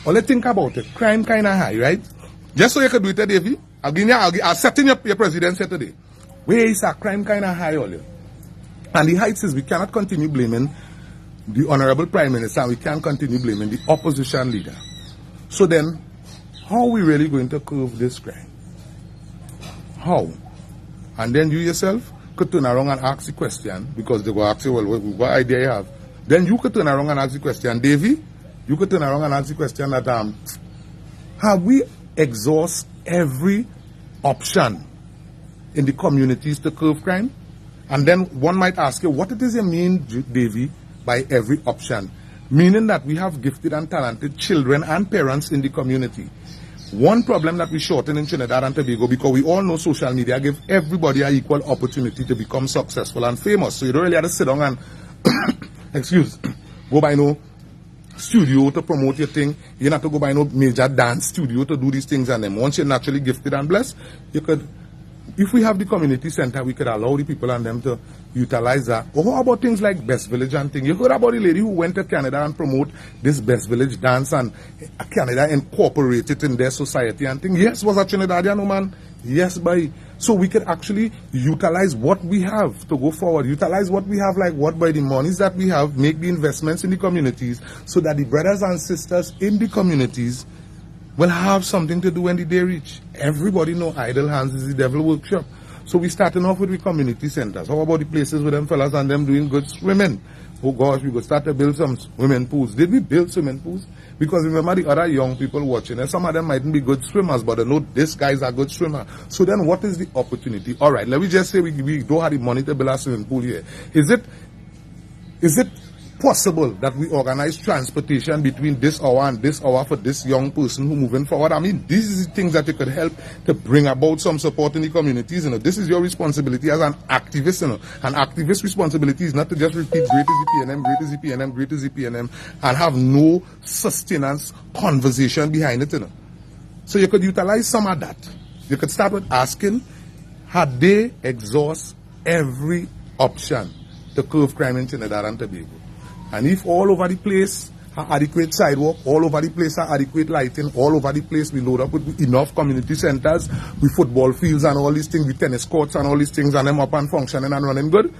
Or let's think about it. Crime kind of high, right? Just so you could do it, Davy. I'll set in your presidency today. Where is that? Crime kind of high, all you. And the heights is we cannot continue blaming the Honorable Prime Minister, and we can't continue blaming the opposition leader. So then, how are we really going to curb this crime? How? And then you yourself could turn around and ask the question, because they will ask you, well, what idea you have? Then you could turn around and ask the question, Davy, you could turn around and ask the question that, have we exhausted every option in the communities to curb crime? And then one might ask you, what it is you mean, Davy, by every option? Meaning that we have gifted and talented children and parents in the community. One problem that we shorten in Trinidad and Tobago, because we all know social media give everybody an equal opportunity to become successful and famous. So you don't really have to sit down and, go by no studio to promote your thing. You don't have to go by no major dance studio to do these things. And then once you're naturally gifted and blessed, you could, if we have the community center, we could allow the people and them to utilize that. Or how about things like Best Village and things? You heard about the lady who went to Canada and promote this Best Village dance, and Canada incorporated in their society and things. Yes, was a Trinidadian woman. Yes, by. So we could actually utilize what we have to go forward. Utilize what we have, like what by the monies that we have, make the investments in the communities, so that the brothers and sisters in the communities will have something to do when the day reach. Everybody know idle hands is the devil workshop. So we starting off with the community centers. How about the places with them fellas and them doing good swimming? Oh gosh, we could start to build some swimming pools. Did we build swimming pools? Because remember the other young people watching, and some of them mightn't be good swimmers, but they know this guy's a good swimmer. So then what is the opportunity? All right, let me just say we don't have the money to build a swimming pool here. Is it possible that we organize transportation between this hour and this hour for this young person who moving forward? I mean, these are the things that you could help to bring about some support in the communities. This is your responsibility as an activist. An activist responsibility is not to just repeat great is the PNM, great is the PNM, great is the PNM, and have no sustenance conversation behind it. So you could utilize some of that. You could start with asking, had they exhaust every option to curb crime in Trinidad and Tobago? And if all over the place are adequate sidewalk, all over the place are adequate lighting, all over the place we load up with enough community centers, with football fields and all these things, with tennis courts and all these things, and them up and functioning and running good,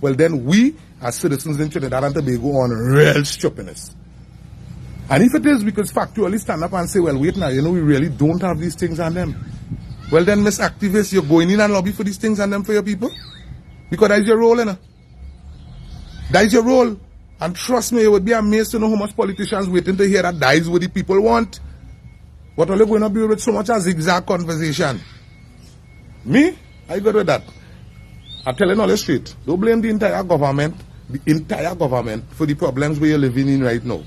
well then we, as citizens in Trinidad and Tobago, on real stupidness. And if it is, we could factually stand up and say, well, wait now, we really don't have these things on them. Well then, Miss Activist, you're going in and lobby for these things and them for your people? Because that is your role, That is your role. And trust me, you would be amazed to know how much politicians waiting to hear that is what the people want. But are you going to be with so much a zigzag conversation? Me? I got with that. I'm telling all the straight. Don't blame the entire government for the problems we are living in right now.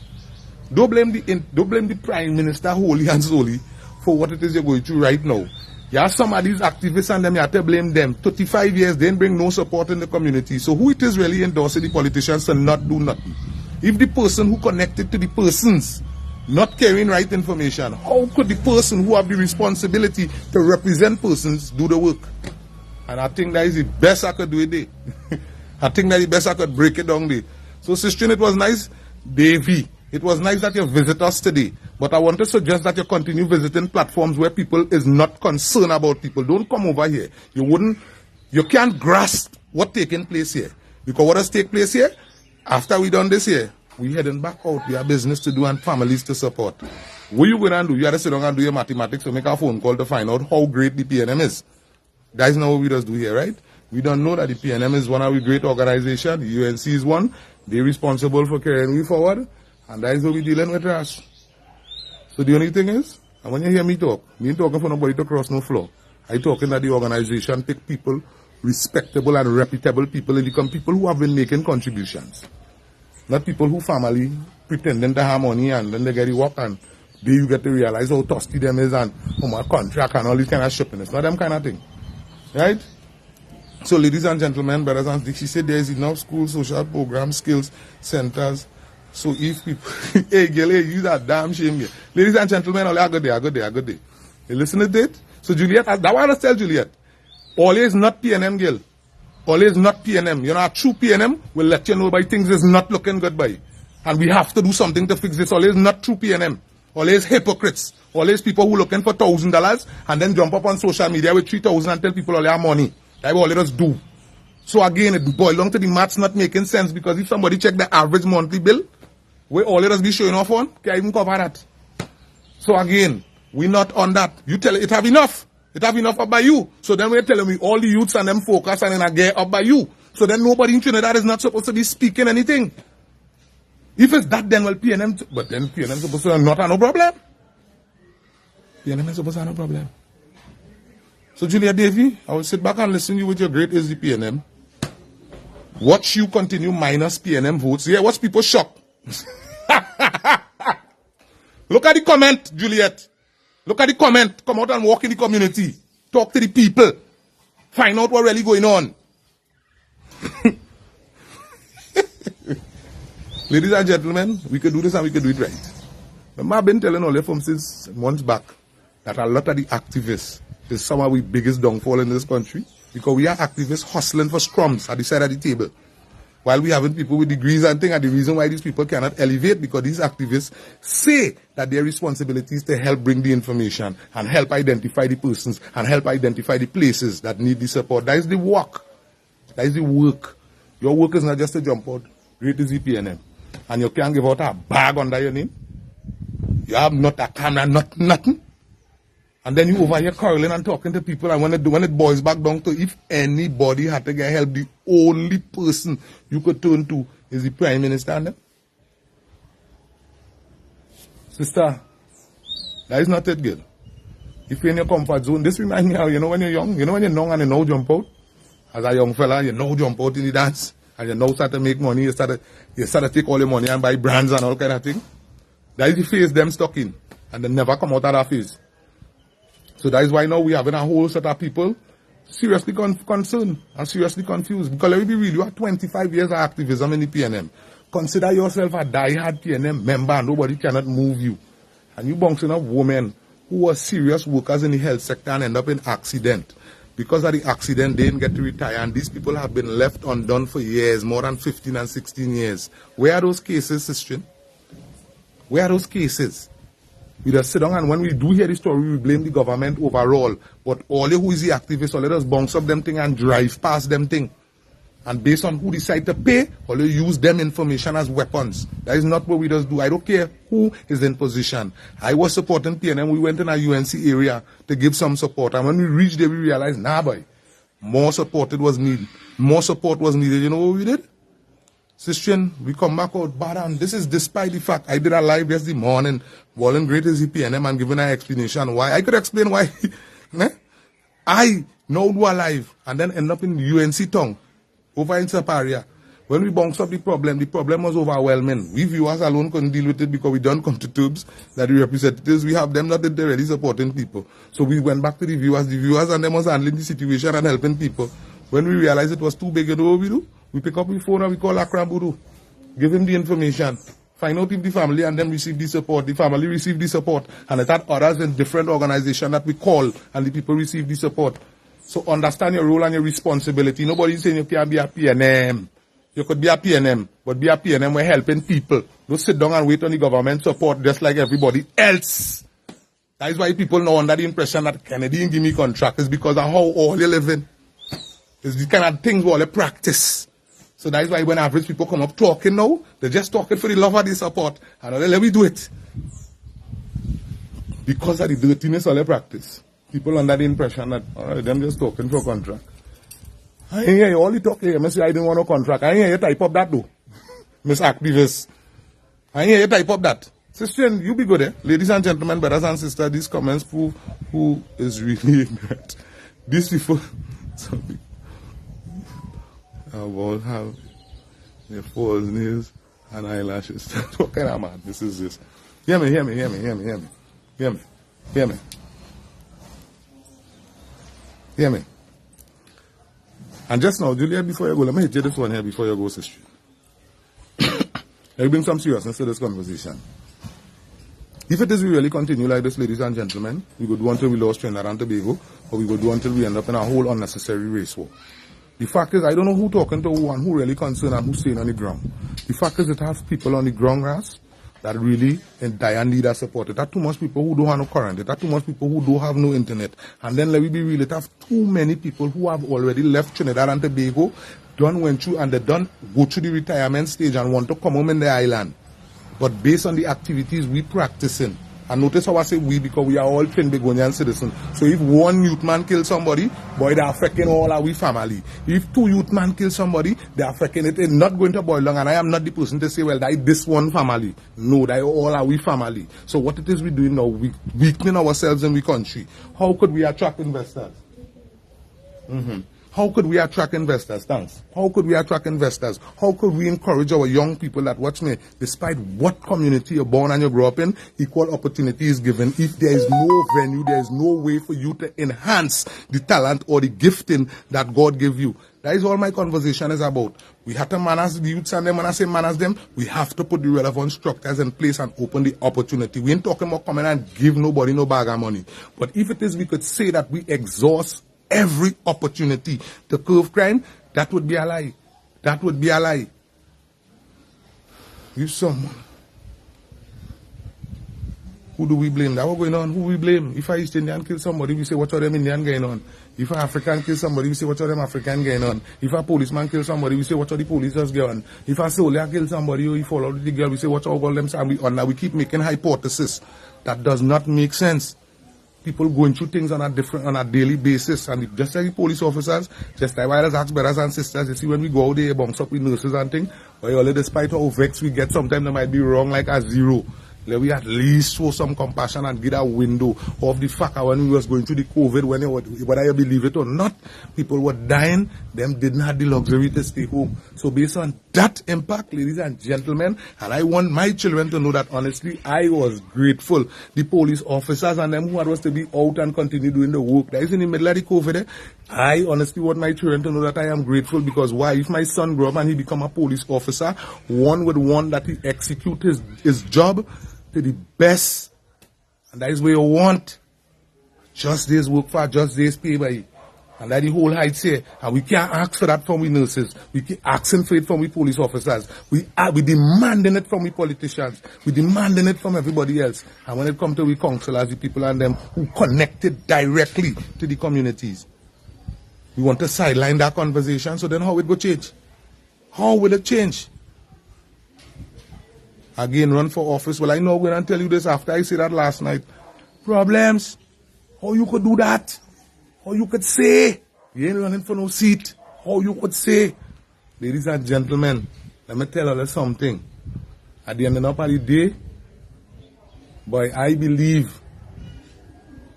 Don't blame the Prime Minister wholly and solely for what it is you're going through right now. You have some of these activists and them, you have to blame them. 35 years, they didn't bring no support in the community. So who it is really endorsing the politicians to not do nothing? If the person who connected to the persons not carrying right information, how could the person who have the responsibility to represent persons do the work? And I think that is the best I could do it there. I think that the best I could break it down there. So Sister, it was nice, Davey. It was nice that you visit us today, but I want to suggest that you continue visiting platforms where people is not concerned about people. Don't come over here. You can't grasp what taking place here. Because what does take place here? After we done this here, we heading back out. We have business to do and families to support. What you going to do? You have to sit down and do your mathematics to make a phone call to find out how great the PNM is. That is not what we just do here, right? We don't know that the PNM is one of the great organizations. The UNC is one. They're responsible for carrying we forward. And that is how we're dealing with us. So the only thing is, and when you hear me talk, me ain't talking for nobody to cross no floor. I talking that the organization pick people, respectable and reputable people, and people who have been making contributions. Not people who family pretending to have money and then they get the work and then you get to realize how thirsty them is and how much contract and all this kind of shipping. It's not them kind of thing. Right? So ladies and gentlemen, brothers and sisters, she said there is enough school, social programs, skills, centers. So if people, hey girl, hey, you that damn shame girl. Ladies and gentlemen, I go there. You listen to that? So Juliet, that what I tell Juliet. Always not PNM girl. Always not PNM. A true PNM will let you know by things is not looking good by. And we have to do something to fix this. Always not true PNM. Always hypocrites. Always people who looking for $1,000 and then jump up on social media with 3,000 and tell people all their money. That's what let us do. So again, it boils down to the maths not making sense, because if somebody check the average monthly bill, where all let us be showing off on, can't even cover that. So again, we're not on that. You tell it have enough. It have enough up by you. So then we're telling me all the youths and them focus and then I get up by you. So then nobody in Trinidad is not supposed to be speaking anything. If it's that, then well PNM, but then PNM supposed to not have no problem. PNM is supposed to have no problem. So Julia Davy, I will sit back and listen to you with your great is the PNM. Watch you continue minus PNM votes. Yeah, watch people shocked. Look at the comment, Juliet. Look at the comment. Come out and walk in the community. Talk to the people. Find out what really going on. Ladies and gentlemen, we could do this and we could do it right. Remember, I've been telling all your folks since months back that a lot of the activists is some of the biggest downfall in this country, because we are activists hustling for scrums at the side of the table, while we having people with degrees and things. And the reason why these people cannot elevate, because these activists say that their responsibility is to help bring the information and help identify the persons and help identify the places that need the support. That is the work. That is the work. Your work is not just to jump out, great is EPNM, and you can't give out a bag under your name. You have not a camera, nothing. And then you over here quarreling and talking to people, and when it boils back down to if anybody had to get help, the only person you could turn to is the Prime Minister. And them. Sister, that is not it, girl. If you're in your comfort zone, this reminds me how, you know when you're young, when you're young and you know jump out, as a young fella, you know jump out in the dance, and you know start to make money, you start to take all your money and buy brands and all kind of thing. That is the phase them stuck in, and they never come out of that phase. So that is why now we having a whole set of people seriously concerned and seriously confused. Because let me be real, you have 25 years of activism in the PNM. Consider yourself a die-hard PNM member and nobody cannot move you. And you bouncing up women who were serious workers in the health sector and end up in accident. Because of the accident, they didn't get to retire, and these people have been left undone for years, more than 15 and 16 years. Where are those cases, Sister? Where are those cases? We just sit down, and when we do hear the story, we blame the government overall. But all who is the activists, all let us bounce up them thing and drive past them thing. And based on who decide to pay, all use them information as weapons. That is not what we just do. I don't care who is in position. I was supporting PNM. We went in a UNC area to give some support. And when we reached there, we realized, nah, boy, more support was needed. More support was needed. You know what we did? Sister, we come back out bad, and this is despite the fact I did a live yesterday morning, walling great as EPNM and giving an explanation why. I could explain why. I know do a live and then end up in UNC tongue over in Saparia. When we bounce up the problem was overwhelming. We viewers alone couldn't deal with it because we don't come to terms that the representatives we have them not really supporting people. So we went back to the viewers and them was handling the situation and helping people. When we realized it was too big, you know what we do? We pick up the phone and we call Akram Buru. Give him the information. Find out if the family and them receive the support. The family receive the support. And it had others in different organizations that we call and the people receive the support. So understand your role and your responsibility. Nobody's saying you can't be a PNM. You could be a PNM, but be a PNM, we're helping people. Don't sit down and wait on the government support just like everybody else. That is why people know under the impression that Kennedy didn't give me contract. It's because of how all you're living. It's the kind of things we all practice. So that is why when average people come up talking now, they're just talking for the love of the support. And let me do it. Because of the dirtiness of their practice. People under the impression that, all right, them just talking for contract. I ain't hear you all the talk here. I say I didn't want no contract. I ain't hear you type up that though. Miss Activist. I ain't hear you type up that. Sister, you be good, eh? Ladies and gentlemen, brothers and sisters, these comments prove who is really ignorant. These people, sorry. All have their false nails and eyelashes. What kind of man? This is this. Hear me. And just now, Juliet, before you go, let me hit you this one here before you go, sister. Let me bring some seriousness to this conversation. If it is we really continue like this, ladies and gentlemen, we would do until we lost Trinidad and Tobago, or we would do until we end up in a whole unnecessary race war. The fact is, I don't know who talking to who and who really concerned and who's staying on the ground. The fact is, it has people on the ground, Ras, that really in dire need of support. It has too much people who don't have no current. It has too much people who don't have no internet. And then let me be real, it has too many people who have already left Trinidad and Tobago, went through and they don't go through the retirement stage and want to come home in the island. But based on the activities we practicing, and notice how I say we, because we are all Trinbagonian citizens. So if one youth man kills somebody, boy, they're affecting all our family. If two youth man kill somebody, they're affecting it. It's not going to boil down. And I am not the person to say, well, that is this one family. No, that is all our family. So what it is we doing now, we weakening ourselves in the country. How could we attract investors? How could we attract investors? Thanks. How could we attract investors? How could we encourage our young people that watch me, despite what community you're born and you grow up in, equal opportunity is given. If there is no venue, there is no way for you to enhance the talent or the gifting that God gave you. That is all my conversation is about. We have to manage the youths and them. When I say manage them, we have to put the relevant structures in place and open the opportunity. We ain't talking about coming and give nobody no bag of money. But if it is, we could say that we exhaust every opportunity to curb crime, that would be a lie. That would be a lie. If someone, who do we blame? That what's going on? Who we blame? If a East Indian kill somebody, we say, what are them Indian going on? If an African kill somebody, we say, what are them African going on? If a policeman kill somebody, we say, what are the police going on? If a soldier kill somebody, or he follow the girl, we say, what are all them? And now we keep making hypotheses. That does not make sense. People going through things on a daily basis, and just like the police officers, just like I ask brothers and sisters, you see when we go out there, bounce up with nurses and things, but only despite how vexed we get, sometimes they might be wrong like a zero. Let we at least show some compassion and give a window of the fact that when we was going through the COVID, whether you believe it or not, people were dying, them didn't have the luxury to stay home. So based on that impact, ladies and gentlemen, and I want my children to know that honestly, I was grateful. The police officers and them who was to be out and continue doing the work that is in the middle of the COVID, I honestly want my children to know that I am grateful, because why? If my son grew up and he become a police officer, one would want that he execute his job to the best, and that is what you want. Just this work for, just this pay by. And that the whole height say, and we can't ask for that from we nurses. We keep asking for it from we police officers. We demanding it from we politicians. We demanding it from everybody else. And when it comes to we councillors, the people and them who connected directly to the communities, we want to sideline that conversation. So then how it go change? How will it change? Again, run for office. Well, I know I'm going to tell you this after I said that last night. Problems. How you could do that? How you could say? You ain't running for no seat. How you could say? Ladies and gentlemen, let me tell you something. At the end of the day, boy, I believe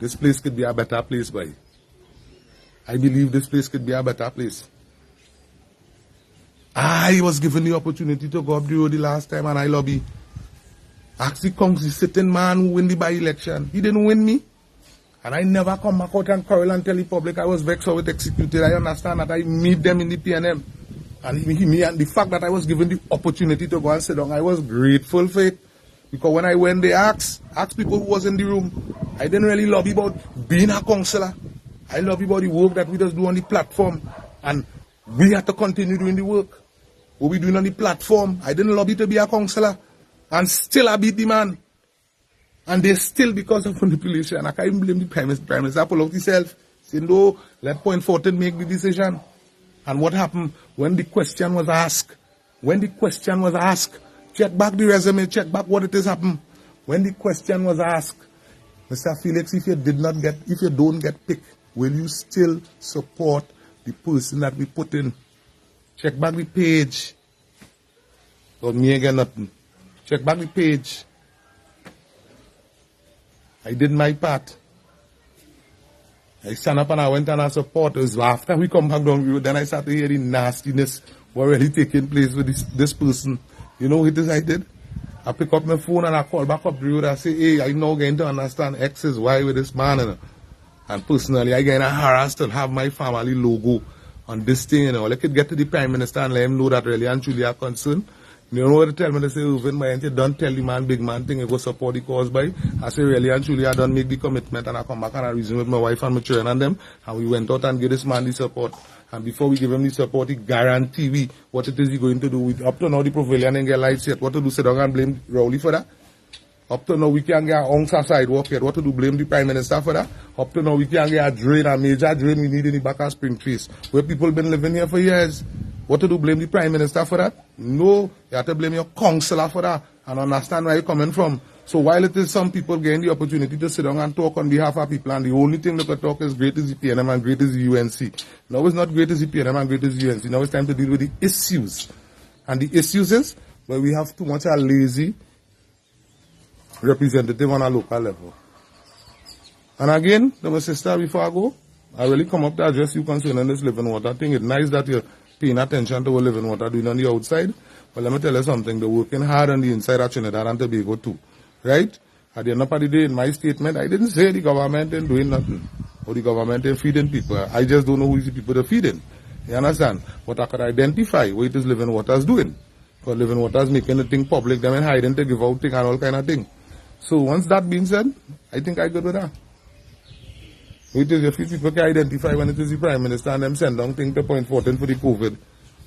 this place could be a better place, boy. I believe this place could be a better place. I was given the opportunity to go up the road the last time and I lobby. Ask the sitting man who win the by-election. He didn't win me. And I never come back out and quarrel and tell the public I was vexed with executed. I understand that I meet them in the PNM. And the fact that I was given the opportunity to go and sit down, I was grateful for it. Because when I went there, asked people who was in the room, I didn't really lobby about being a councillor. I lobby about the work that we just do on the platform. And we have to continue doing the work. What we doing on the platform, I didn't lobby to be a councillor. And still I beat the man. And they still, because of manipulation, I can't even blame the Prime Minister pull out himself. Say, no, let Point Fortin make the decision. And what happened when the question was asked? When the question was asked, check back the resume, check back what it is happened. When the question was asked, Mr. Felix, if you don't get picked, will you still support the person that we put in? Check back the page. Don't me again nothing. Check back the page. I did my part. I stand up and I went and I support us. After we come back down the road, then I started hearing nastiness already taking place with this person. You know what it is I did? I pick up my phone and I call back up the road. I say, hey, I now getting to understand X is Y with this man. And personally, I get harassed and have my family logo on this thing. You know, I could get to the Prime Minister and let him know that really and truly are concerned. You know what to tell me? They say, Irvin, my auntie, don't tell the man, big man thing, you go support the cause by. I say, really and truly, I don't make the commitment, and I come back and I reason with my wife and my children and them, and we went out and gave this man the support. And before we give him the support, he guarantee we what it is he going to do. With up to now, the pavilion and get lights yet. What to do? Sit down and blame Rowley for that? Up to now, we can't get an ounce of sidewalk yet. What to do? Blame the Prime Minister for that? Up to now, we can't get a drain, a major drain we need in the back of Springtree, where people been living here for years. What to do? Blame the Prime Minister for that? No, you have to blame your councillor for that and understand where you're coming from. So while it is some people getting the opportunity to sit down and talk on behalf of people, and the only thing they can talk is great is the PNM and great is the UNC. Now it's not great as the PNM and great as the UNC. Now it's time to deal with the issues. And the issues is where we have too much a lazy representative on a local level. And again, my sister, before I go, I really come up to address you concerning this living water thing. It's nice that you're paying attention to what living water doing on the outside. But let me tell you something, they're working hard on the inside of Trinidad and Tobago too. Right? At the end of the day, in my statement, I didn't say the government ain't doing nothing. Or the government ain't feeding people. I just don't know who is the people they're feeding. You understand? But I could identify what it is living water is doing. Because living water is making the thing public, them and hiding to give out thing and all kind of thing. So once that being said, I think I go with that. It is a few people can identify when it is the Prime Minister and them send down thing to point 14 for the COVID.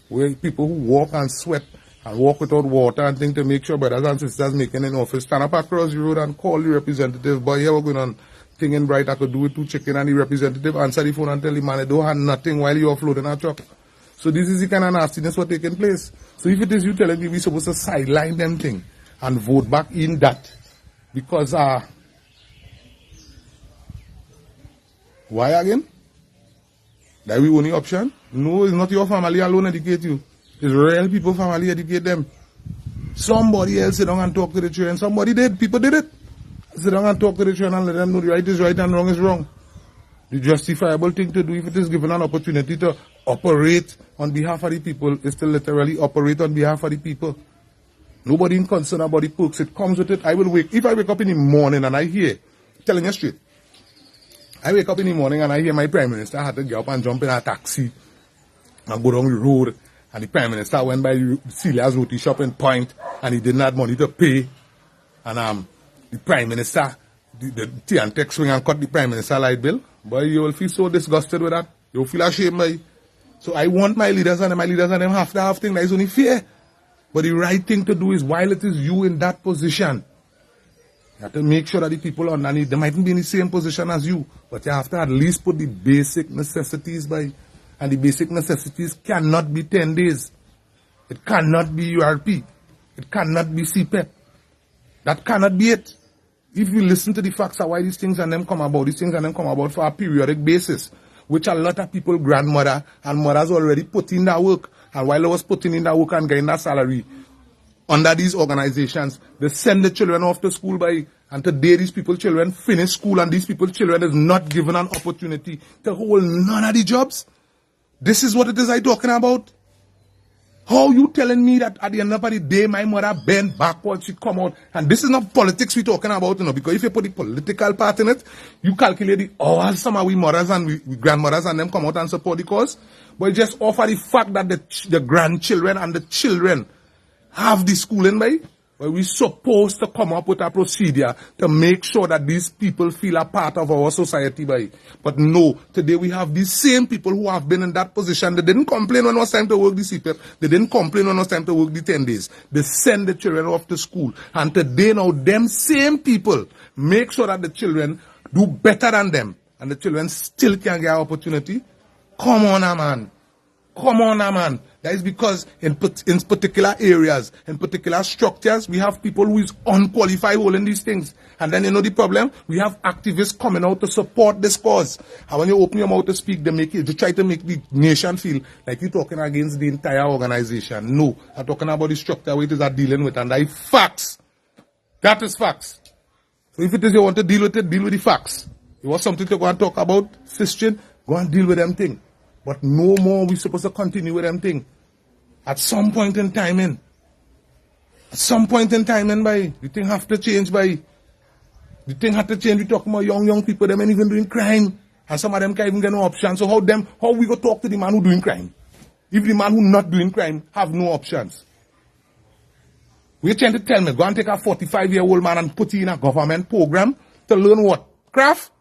Where people who walk and sweat and walk without water and think to make sure brothers and sisters making in office stand up across the road and call the representative. Boy, here we're going on thing in bright, I could do it to chicken, and the representative answer the phone and tell the man, I don't have nothing while you're offloading a truck. So this is the kind of nastiness what taking place. So if it is you telling me we're supposed to sideline them thing and vote back in that, because why again? That we only option? No, it's not your family alone educate you. It's real people family educate them. Somebody else sit down and talk to the children. Somebody did. People did it. Sit down and talk to the children and let them know the right is right and wrong is wrong. The justifiable thing to do if it is given an opportunity to operate on behalf of the people is to literally operate on behalf of the people. Nobody in concern about the perks. It comes with it. I will wake. If I wake up in the morning and I hear, telling you straight, I wake up in the morning and I hear my Prime Minister had to get up and jump in a taxi and go down the road, and the Prime Minister went by Celia's roti shop in Point and he didn't have money to pay, and the Prime Minister, the T&Tech swing and cut the Prime Minister light bill. Boy, you will feel so disgusted with that. You will feel ashamed by it. So I want my leaders and them have to have things that is only fair. But the right thing to do is, while it is you in that position, you have to make sure that the people underneath, they mightn't be in the same position as you, but you have to at least put the basic necessities by. And the basic necessities cannot be 10 days. It cannot be URP. It cannot be CPEP. That cannot be it. If you listen to the facts of why these things and them come about, these things and them come about for a periodic basis, which a lot of people, grandmother and mothers already put in that work. And while I was putting in that work and getting that salary, under these organizations, they send the children off to school by, and today these people children finish school and these people children is not given an opportunity to hold none of the jobs. This is what it is I talking about. How you telling me that at the end of the day, my mother bent backwards, she come out, and this is not politics we talking about, you know, because if you put the political part in it, you calculate the hours some of we mothers and we grandmothers and them come out and support the cause, but you just offer the fact that the grandchildren and the children have the schooling by, but we're supposed to come up with a procedure to make sure that these people feel a part of our society by. But no, today we have these same people who have been in that position. They didn't complain when it was time to work the CPEP. They didn't complain when it was time to work the 10 days. They send the children off to school. And today now, them same people make sure that the children do better than them. And the children still can get an opportunity. Come on, man. Come on, man. That is because in particular areas, in particular structures, we have people who is unqualified holding these things. And then you know the problem? We have activists coming out to support this cause. And when you open your mouth to speak, they try to make the nation feel like you're talking against the entire organization. No, I'm talking about the structure which is are dealing with, and that is facts. That is facts. So if it is you want to deal with it, deal with the facts. You want something to go and talk about, Christian, go and deal with them thing. But no more we're supposed to continue with them thing. At some point in time by, the thing have to change by. The thing have to change. We talking about young people, them ain't even doing crime. And some of them can't even get no options. So how we go talk to the man who doing crime? If the man who not doing crime have no options. We're trying to tell me, go and take a 45-year-old man and put him in a government program to learn what? Craft?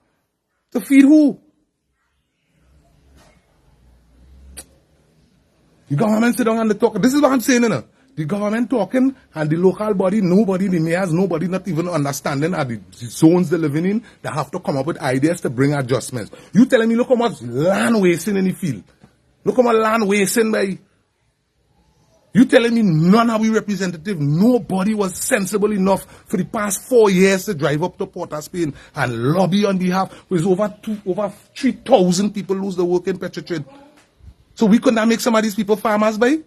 To feed who? The government sit down and they talk. This is what I'm saying, you know. The government talking and the local body, nobody, the mayors, nobody not even understanding the zones they're living in. They have to come up with ideas to bring adjustments. You telling me, look how much land wasting in the field. Look how much land wasting by. You telling me none of we representative, nobody was sensible enough for the past 4 years to drive up to Port of Spain and lobby on behalf with over 3,000 people lose their work in Petrotrade. So we couldn't make some of these people farmers by?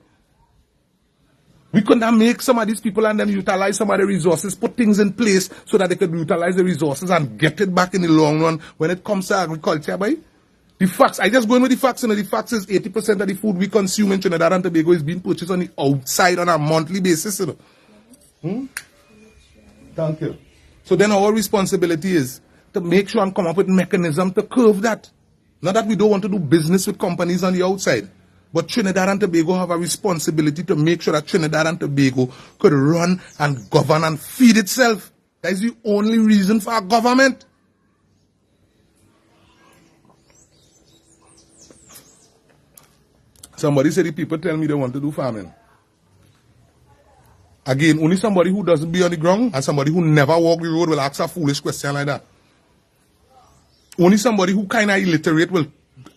We couldn't make some of these people and then utilize some of the resources, put things in place so that they could utilize the resources and get it back in the long run when it comes to agriculture by? The facts, I just go in with the facts, and the facts is 80% of the food we consume in Trinidad and Tobago is being purchased on the outside on a monthly basis. Thank you. So then our responsibility is to make sure and come up with mechanism to curb that. Not that we don't want to do business with companies on the outside, but Trinidad and Tobago have a responsibility to make sure that Trinidad and Tobago could run and govern and feed itself. That is the only reason for our government. Somebody said the people tell me they want to do farming. Again, only somebody who doesn't be on the ground and somebody who never walk the road will ask a foolish question like that. Only somebody who kind of illiterate will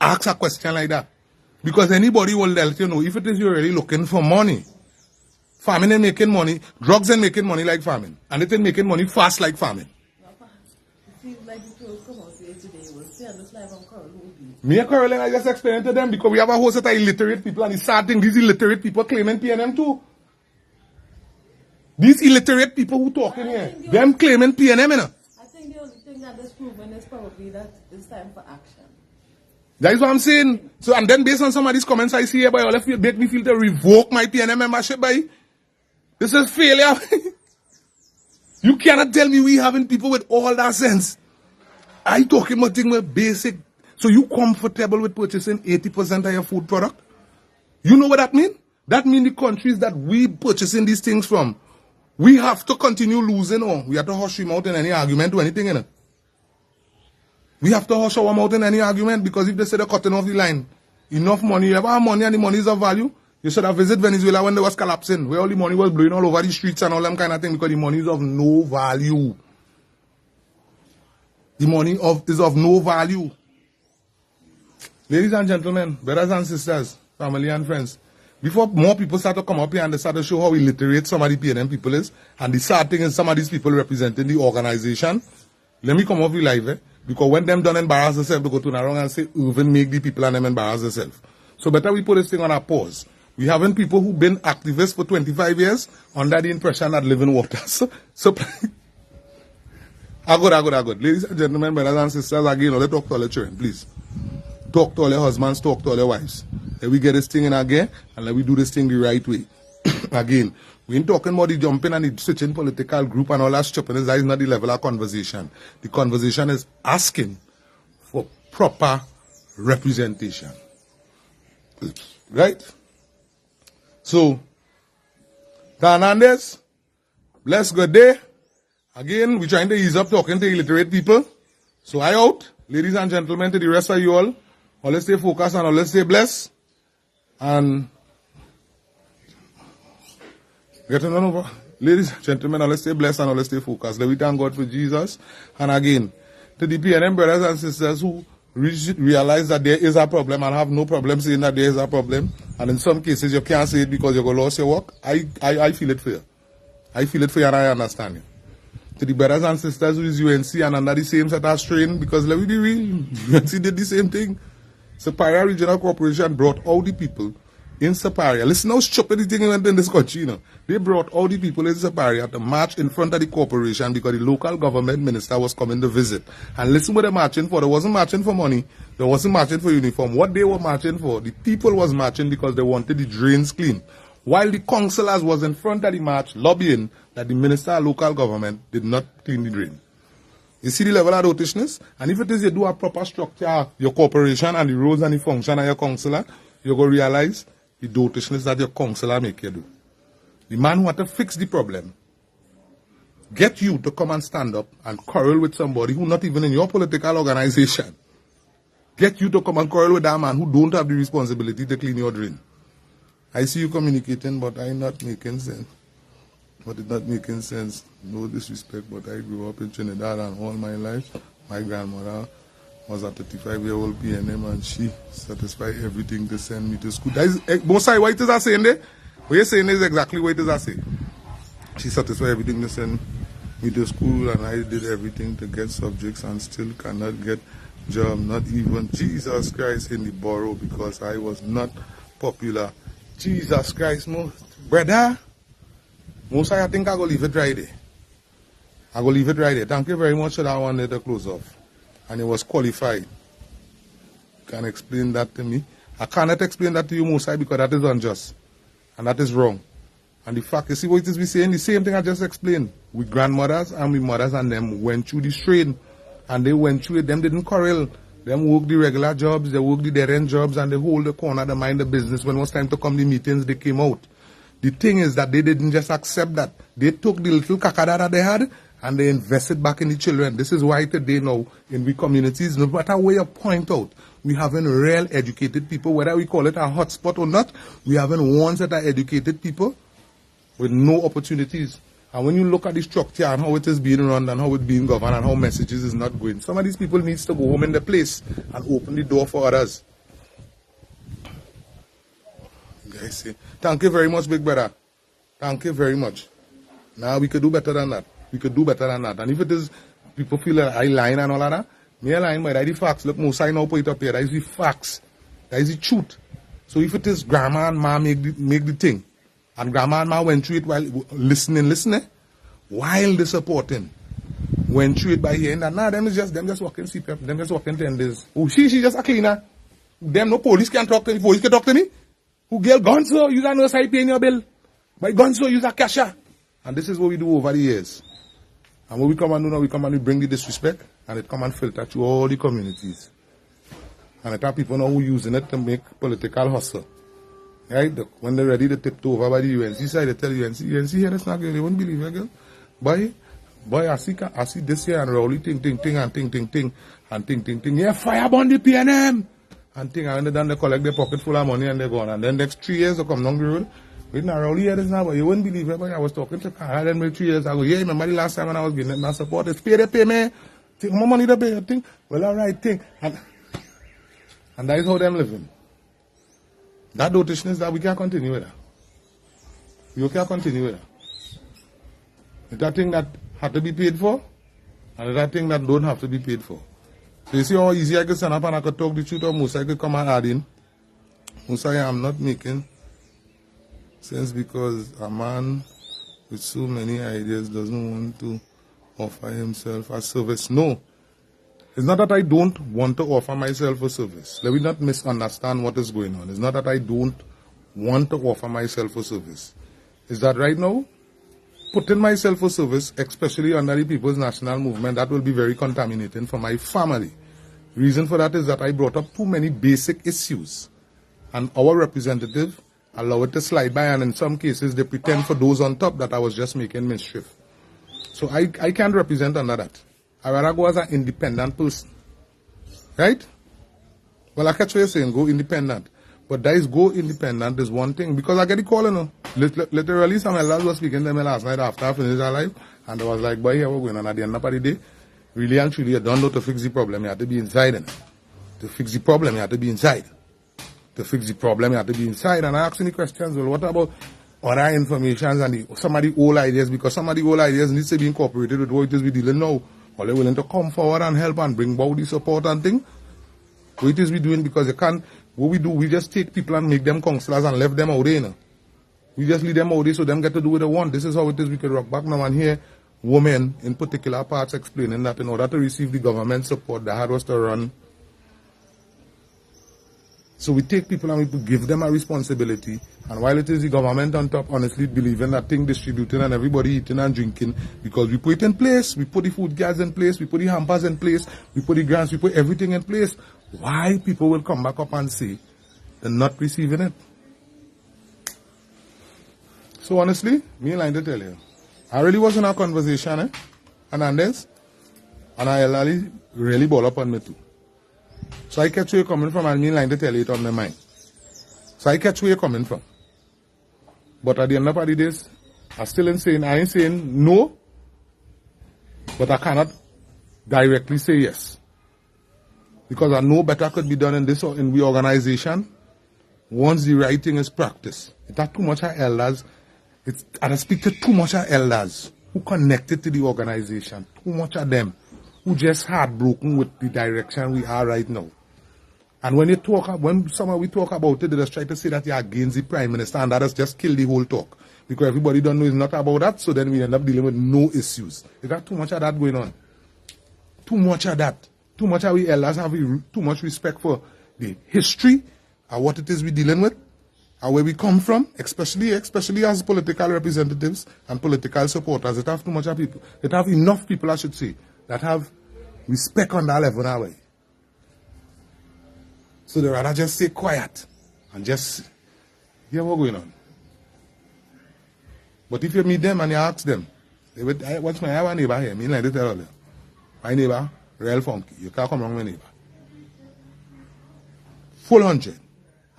ask a question like that. Because anybody will let you know, if it is you're really looking for money, farming ain't making money, drugs ain't making money like farming. And it ain't making money fast like farming. Me and Caroline, I just explained to them because we have a whole set of illiterate people, and the sad thing, these illiterate people claiming PNM too. These illiterate people who talking here, them claiming PNM, you know.
I think the only thing that is proven is probably that it's time for action.
That is what I'm saying. So, and then based on some of these comments I see here, by all of you, make me feel to revoke my PNM membership, by. This is failure. You cannot tell me we having people with all that sense. I talking about things with basic. So you comfortable with purchasing 80% of your food product? You know what that mean? That mean the countries that we purchasing these things from, we have to continue losing, or we have to hush him out in any argument or anything in it. We have to hush our mouth in any argument, because if they say they're cutting off the line, enough money, you ever have money and the money is of value, you should have visited Venezuela when they was collapsing, where all the money was blowing all over the streets and all them kind of thing, because the money is of no value. The money is of no value. Ladies and gentlemen, brothers and sisters, family and friends, before more people start to come up here and they start to show how illiterate some of the PNM people is, and the sad thing is some of these people representing the organization, let me come off the live, because when them done embarrass themselves, they go to around and say, even make the people and them embarrass themselves. So better we put this thing on a pause. We having people who've been activists for 25 years under the impression that living water. So good. Ladies and gentlemen, brothers and sisters, again, let's talk to all the children, please. Talk to all your husbands, talk to all your wives. Let we get this thing in again, and let we do this thing the right way. Again, we ain't talking about the jumping and the switching political group and all that stupidness. That is not the level of conversation. The conversation is asking for proper representation. Right? So, Hernandez, bless good day. Again, we're trying to ease up talking to illiterate people. So I out. Ladies and gentlemen, to the rest of you all, let's stay focused and let's stay blessed. And get to know, ladies and gentlemen, let's stay blessed and let's stay focused. Let me thank God for Jesus. And again, to the PNM brothers and sisters who realize that there is a problem and have no problem saying that there is a problem, and in some cases you can't say it because you're going to lose your work, I feel it for you. I feel it for you and I understand you. To the brothers and sisters who is UNC and under the same set of strain, because let me be real, UNC did the same thing. Superior Regional Corporation brought all the people in Superior. Listen how stupid the thing went in this country, you know. They brought all the people in Superior to march in front of the corporation because the local government minister was coming to visit. And listen what they're marching for. They wasn't marching for money. They wasn't marching for uniform. What they were marching for, the people was marching because they wanted the drains clean. While the councillors was in front of the march lobbying that the minister of local government did not clean the drain. You see the level of dotishness? And if it is you do a proper structure, your corporation and the roles and the function of your councillor, you're going to realize the dotishness that your councillor make you do. The man who want to fix the problem, get you to come and stand up and quarrel with somebody who not even in your political organization. Get you to come and quarrel with that man who don't have the responsibility to clean your drain. I see you communicating, but I'm not making sense. But it's not making sense. No disrespect, but I grew up in Trinidad and all my life, my grandmother was a 35-year-old PNM and she satisfied everything to send me to school. That is, Mosai, what is that saying there? What you're saying is exactly what it is I say. She satisfied everything to send me to school and I did everything to get subjects and still cannot get job, not even Jesus Christ in the borough because I was not popular. Jesus Christ, brother. Mosai, I think I go leave it right there. I go leave it right there. Thank you very much for that one there to close off. And it was qualified. can explain that to me. I cannot explain that to you, Mosai, because that is unjust. And that is wrong. And the fact, you see what it is we saying? The same thing I just explained. We grandmothers and we mothers and them went through this train. And they went through it. Them didn't quarrel. Them work the regular jobs, they work the dead-end jobs, and they hold the corner, they mind the business. When it was time to come to meetings, they came out. The thing is that they didn't just accept that. They took the little kakada that they had, and they invested back in the children. This is why today now, in the communities, no matter where you point out, we having real educated people, whether we call it a hotspot or not, we having ones that are educated people with no opportunities. And when you look at the structure and how it is being run and how it's being governed and how messages is not going, some of these people needs to go home in the place and open the door for others. Guys say, thank you very much, big brother. Thank you very much. Now we could do better than that. We could do better than that. And if it is, people feel that I lying and all of that, me a lying, but that is the facts. Look, Mosai now put it up here. That is the facts. That is the truth. So if it is grandma and ma make the thing, and grandma and ma went through it while listening, while they supporting, went through it by hearing that, nah, them just walking CPF, them just walking tenders. Oh, she just a cleaner. Them no police can talk to me, police can talk to me. Who girl gonzo, use a no side paying your bill. By gonzo, use a cashier. And this is what we do over the years. And what we come and do now, we come and we bring the disrespect, and it come and filter through all the communities. And it have people now who using it to make political hustle. Right? When they're ready to tip over by the UNC side, they tell UNC here, that's not good. They won't believe it, girl. Boy, I see this here and Rowley ting, and ting. Yeah, fire burn the PNM. And ting, and when they done, they collect their pocket full of money and they're gone. And then next 3 years, they come down the road. Wait, now Rowley here, this now, but you wouldn't believe it, boy. I was talking to Kyle, then maybe 3 years ago. Yeah, remember the last time when I was getting my support? It's pay me. Take more money to pay, think. Well, all right, think. And that is how them living. That notation that we can't continue with that. You can't continue with that. It's that thing that had to be paid for, and it's that thing that don't have to be paid for. So you see how easy I could stand up and I could talk the truth, or Musa could come and add in. Musa, I'm not making sense because a man with so many ideas doesn't want to offer himself a service. No. It's not that I don't want to offer myself a service. Let me not misunderstand what is going on. It's not that I don't want to offer myself a service. It's that right now, putting myself for service, especially under the People's National Movement, that will be very contaminating for my family. Reason for that is that I brought up too many basic issues. And our representative allow it to slide by, and in some cases, they pretend for those on top that I was just making mischief. So I can't represent under that. I rather go as an independent person. Right? Well, I catch what you're saying, go independent. But that is go independent is one thing. Because I get the call, you know. Literally, some elders were speaking to me last night after I finished our life. And I was like, boy, here we're going on at the end of the day. Really and truly, you don't know to fix the problem. You have to be inside. To fix the problem, you have to be inside. To fix the problem, you have to be inside. And I asked any questions, well, what about other information and some of the old ideas? Because some of the old ideas needs to be incorporated with what it is we're dealing now. Are they willing to come forward and help and bring about the support and thing? What it is we doing, because you can't, what we do, we just take people and make them counselors and left them out there, you know. We just leave them out there so them get to do what they want. This is how it is we can rock back now and hear women in particular parts explaining that in order to receive the government support, the hard was to run. So we take people and we give them a responsibility. And while it is the government on top, honestly believing that thing distributing and everybody eating and drinking, because we put it in place, we put the food gas in place, we put the hampers in place, we put the grants, we put everything in place. Why people will come back up and say they're not receiving it? So honestly, me and line to tell you, I really was in a conversation, Hernandez, and I really ball up on me too. So I catch where you're coming from, and me line to tell you it on my mind. So I catch where you're coming from. But at the end of the days, I ain't saying no, but I cannot directly say yes. Because I know better could be done in this or in the organization once the right thing is practiced. It has too much of elders. I speak to too much of elders who connected to the organization. Too much of them who just heartbroken with the direction we are right now. And when we talk about it, they just try to say that you're against the Prime Minister, and that has just killed the whole talk. Because everybody don't know it's not about that, so then we end up dealing with no issues. You got too much of that going on. Too much of that. Too much of we elders have too much respect for the history of what it is we're dealing with, and where we come from, especially as political representatives and political supporters. It have too much of people. It have enough people, I should say, that have respect on that level now. So they rather just stay quiet and just hear what's going on. But if you meet them and you ask them, they would, what's my our neighbor here? Me like to tell them, my neighbor, real funky. You can't come wrong with my neighbor. Full 100.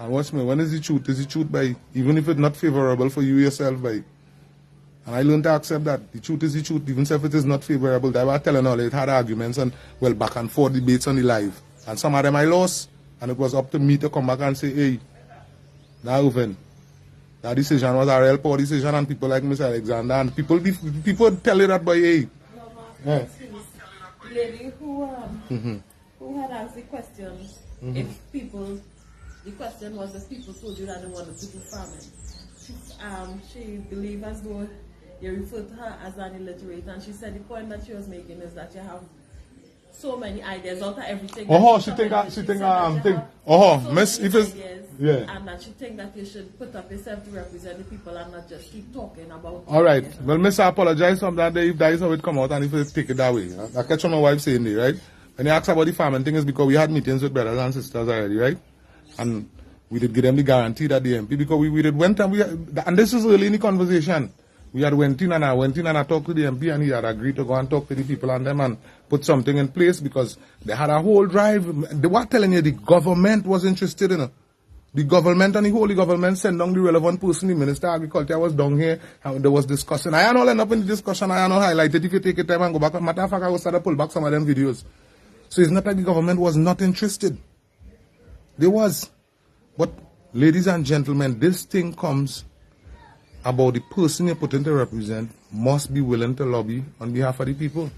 And watch me, when is the truth? Is the truth by, even if it's not favorable for you yourself, by. And I learned to accept that. The truth is the truth, even if it is not favorable. They were telling all, it had arguments and, well, back and forth debates on the live. And some of them I lost. And it was up to me to come back and say, hey, now, Uven, that decision was a real poor decision, and people like Mr. Alexander, and people tell you that by, hey.
No, the lady who had asked the questions, if people, the question was if people told you that they wanted to do farming. She believed as though you referred to her as an illiterate, and she said the point that she was making is that you have so many ideas out of everything.
Oh, she think miss, if it's, yeah.
And that she think that you should put up yourself to represent the people and not just keep talking about.
All right. Well, miss, I apologize for that day if that is how it come out and if it take it that way. I catch on my wife saying there, right? When you ask about the farming thing is because we had meetings with brothers and sisters already, right? And we did give them the guarantee that the MP, because we did went and this is early in the conversation. We had went in and I talked to the MP and he had agreed to go and talk to the people and them and put something in place because they had a whole drive. They were telling you the government was interested in it. The government and the whole government sent down the relevant person, the Minister of Agriculture was down here and there was discussion. I don't end up in the discussion, I don't highlight it. If you take your time and go back, matter of fact, I will start to pull back some of them videos. So it's not like the government was not interested. They was. But ladies and gentlemen, this thing comes about the person you're putting to represent must be willing to lobby on behalf of the people.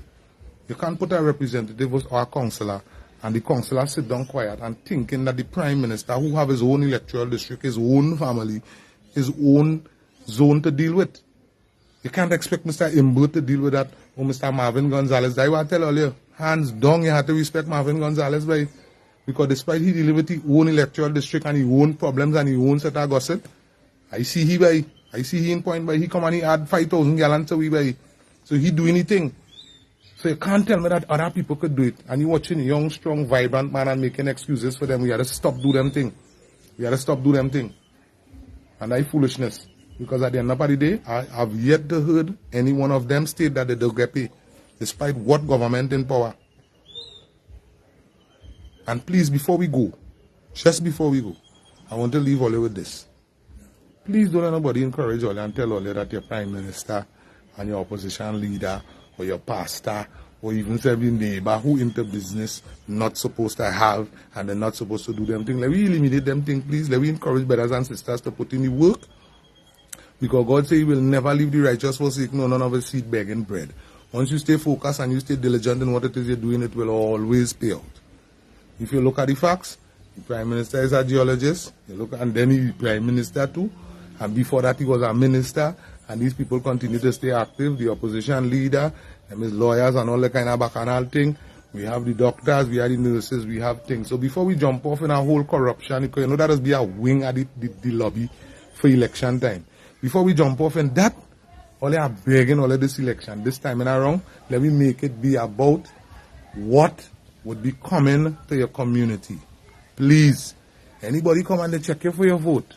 You can't put a representative or a councillor and the councillor sit down quiet and thinking that the Prime Minister, who have his own electoral district, his own family, his own zone to deal with. You can't expect Mr. Imbo to deal with that or Mr. Marvin Gonzalez. I will tell you, hands down, you have to respect Marvin Gonzalez, right? Because despite he dealing with his own electoral district and his own problems and his own set of gossip, I see he in point by he come and he add 5,000 gallons to we by. So he do anything. So you can't tell me that other people could do it. And you watching a young, strong, vibrant man and making excuses for them. We had to stop do them thing. And that foolishness. Because at the end of the day, I have yet to heard any one of them state that they don't get paid. Despite what government in power. And please, before we go, just before we go, I want to leave Ole with this. Please don't let nobody encourage Ole and tell Ole that your Prime Minister and your opposition leader or your pastor or even your neighbor who into business not supposed to have and they're not supposed to do them thing. Let we eliminate them thing, please. Let we encourage brothers and sisters to put in the work. Because God says he will never leave the righteous forsaken nor none of his seed begging bread. Once you stay focused and you stay diligent in what it is you're doing, it will always pay out. If you look at the facts, the Prime Minister is a geologist, you look, and then he's Prime Minister too, and before that he was a minister, and these people continue to stay active, the opposition leader, and his lawyers and all the kind of bacchanal thing. We have the doctors, we have the nurses, we have things. So before we jump off in a whole corruption, because you know that has be a wing at the lobby for election time. Before we jump off in that, all they are begging all of this election, this time in around, let me make it be about what would be coming to your community. Please, anybody come and check you for your vote.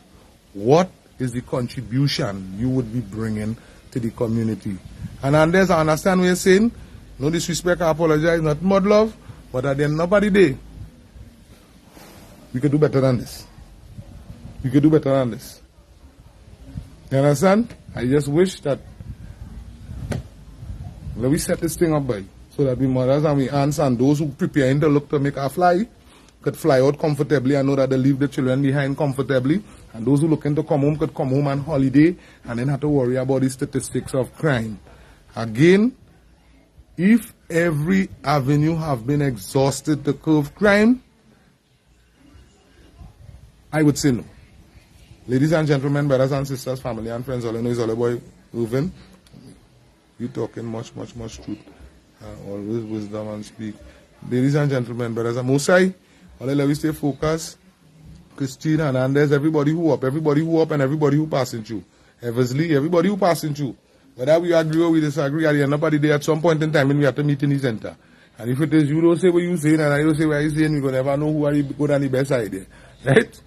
What is the contribution you would be bringing to the community? And Anders, I understand what you're saying. No disrespect, I apologize, not mud love, but at the end of the day, we could do better than this. We could do better than this. You understand? I just wish that let we set this thing up by so that we mothers and we aunts and those who preparing to look to make a fly could fly out comfortably and know that they leave the children behind comfortably. And those who looking to come home could come home on holiday and then have to worry about the statistics of crime. Again, if every avenue have been exhausted to curb crime, I would say no. Ladies and gentlemen, brothers and sisters, family and friends, all I know is all about Irvin. You talking much truth. Always wisdom and speak. Ladies and gentlemen, brothers and Mosai, All let we stay focused. Christine, Hernandez, everybody who up, and everybody who passing through. Eversley, everybody who passing through. Whether we agree or we disagree, at the end of the day, at some point in time, when we have to meet in the center. And if it is you don't say what you saying, and I don't say what you saying, we're going to never know who are good on the best idea. Right?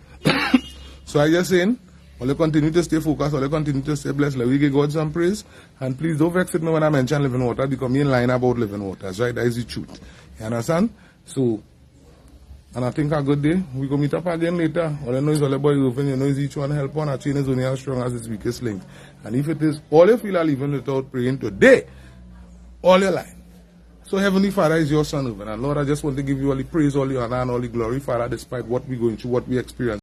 So I just saying, all continue to stay focused, all continue to stay blessed. Let we give God some praise. And please don't vex with me when I mention living water, because me in line about living waters, right? That is the truth. You understand? So, and I think a good day. We go meet up again later. All I know is all the boys open, you know, is each one help one. A chain is only as strong as its weakest link. And if it is all you feel are living without praying today, all your life. So Heavenly Father is your son, and Lord, I just want to give you all the praise, all the honor, and all the glory, Father, despite what we're going through, what we experience.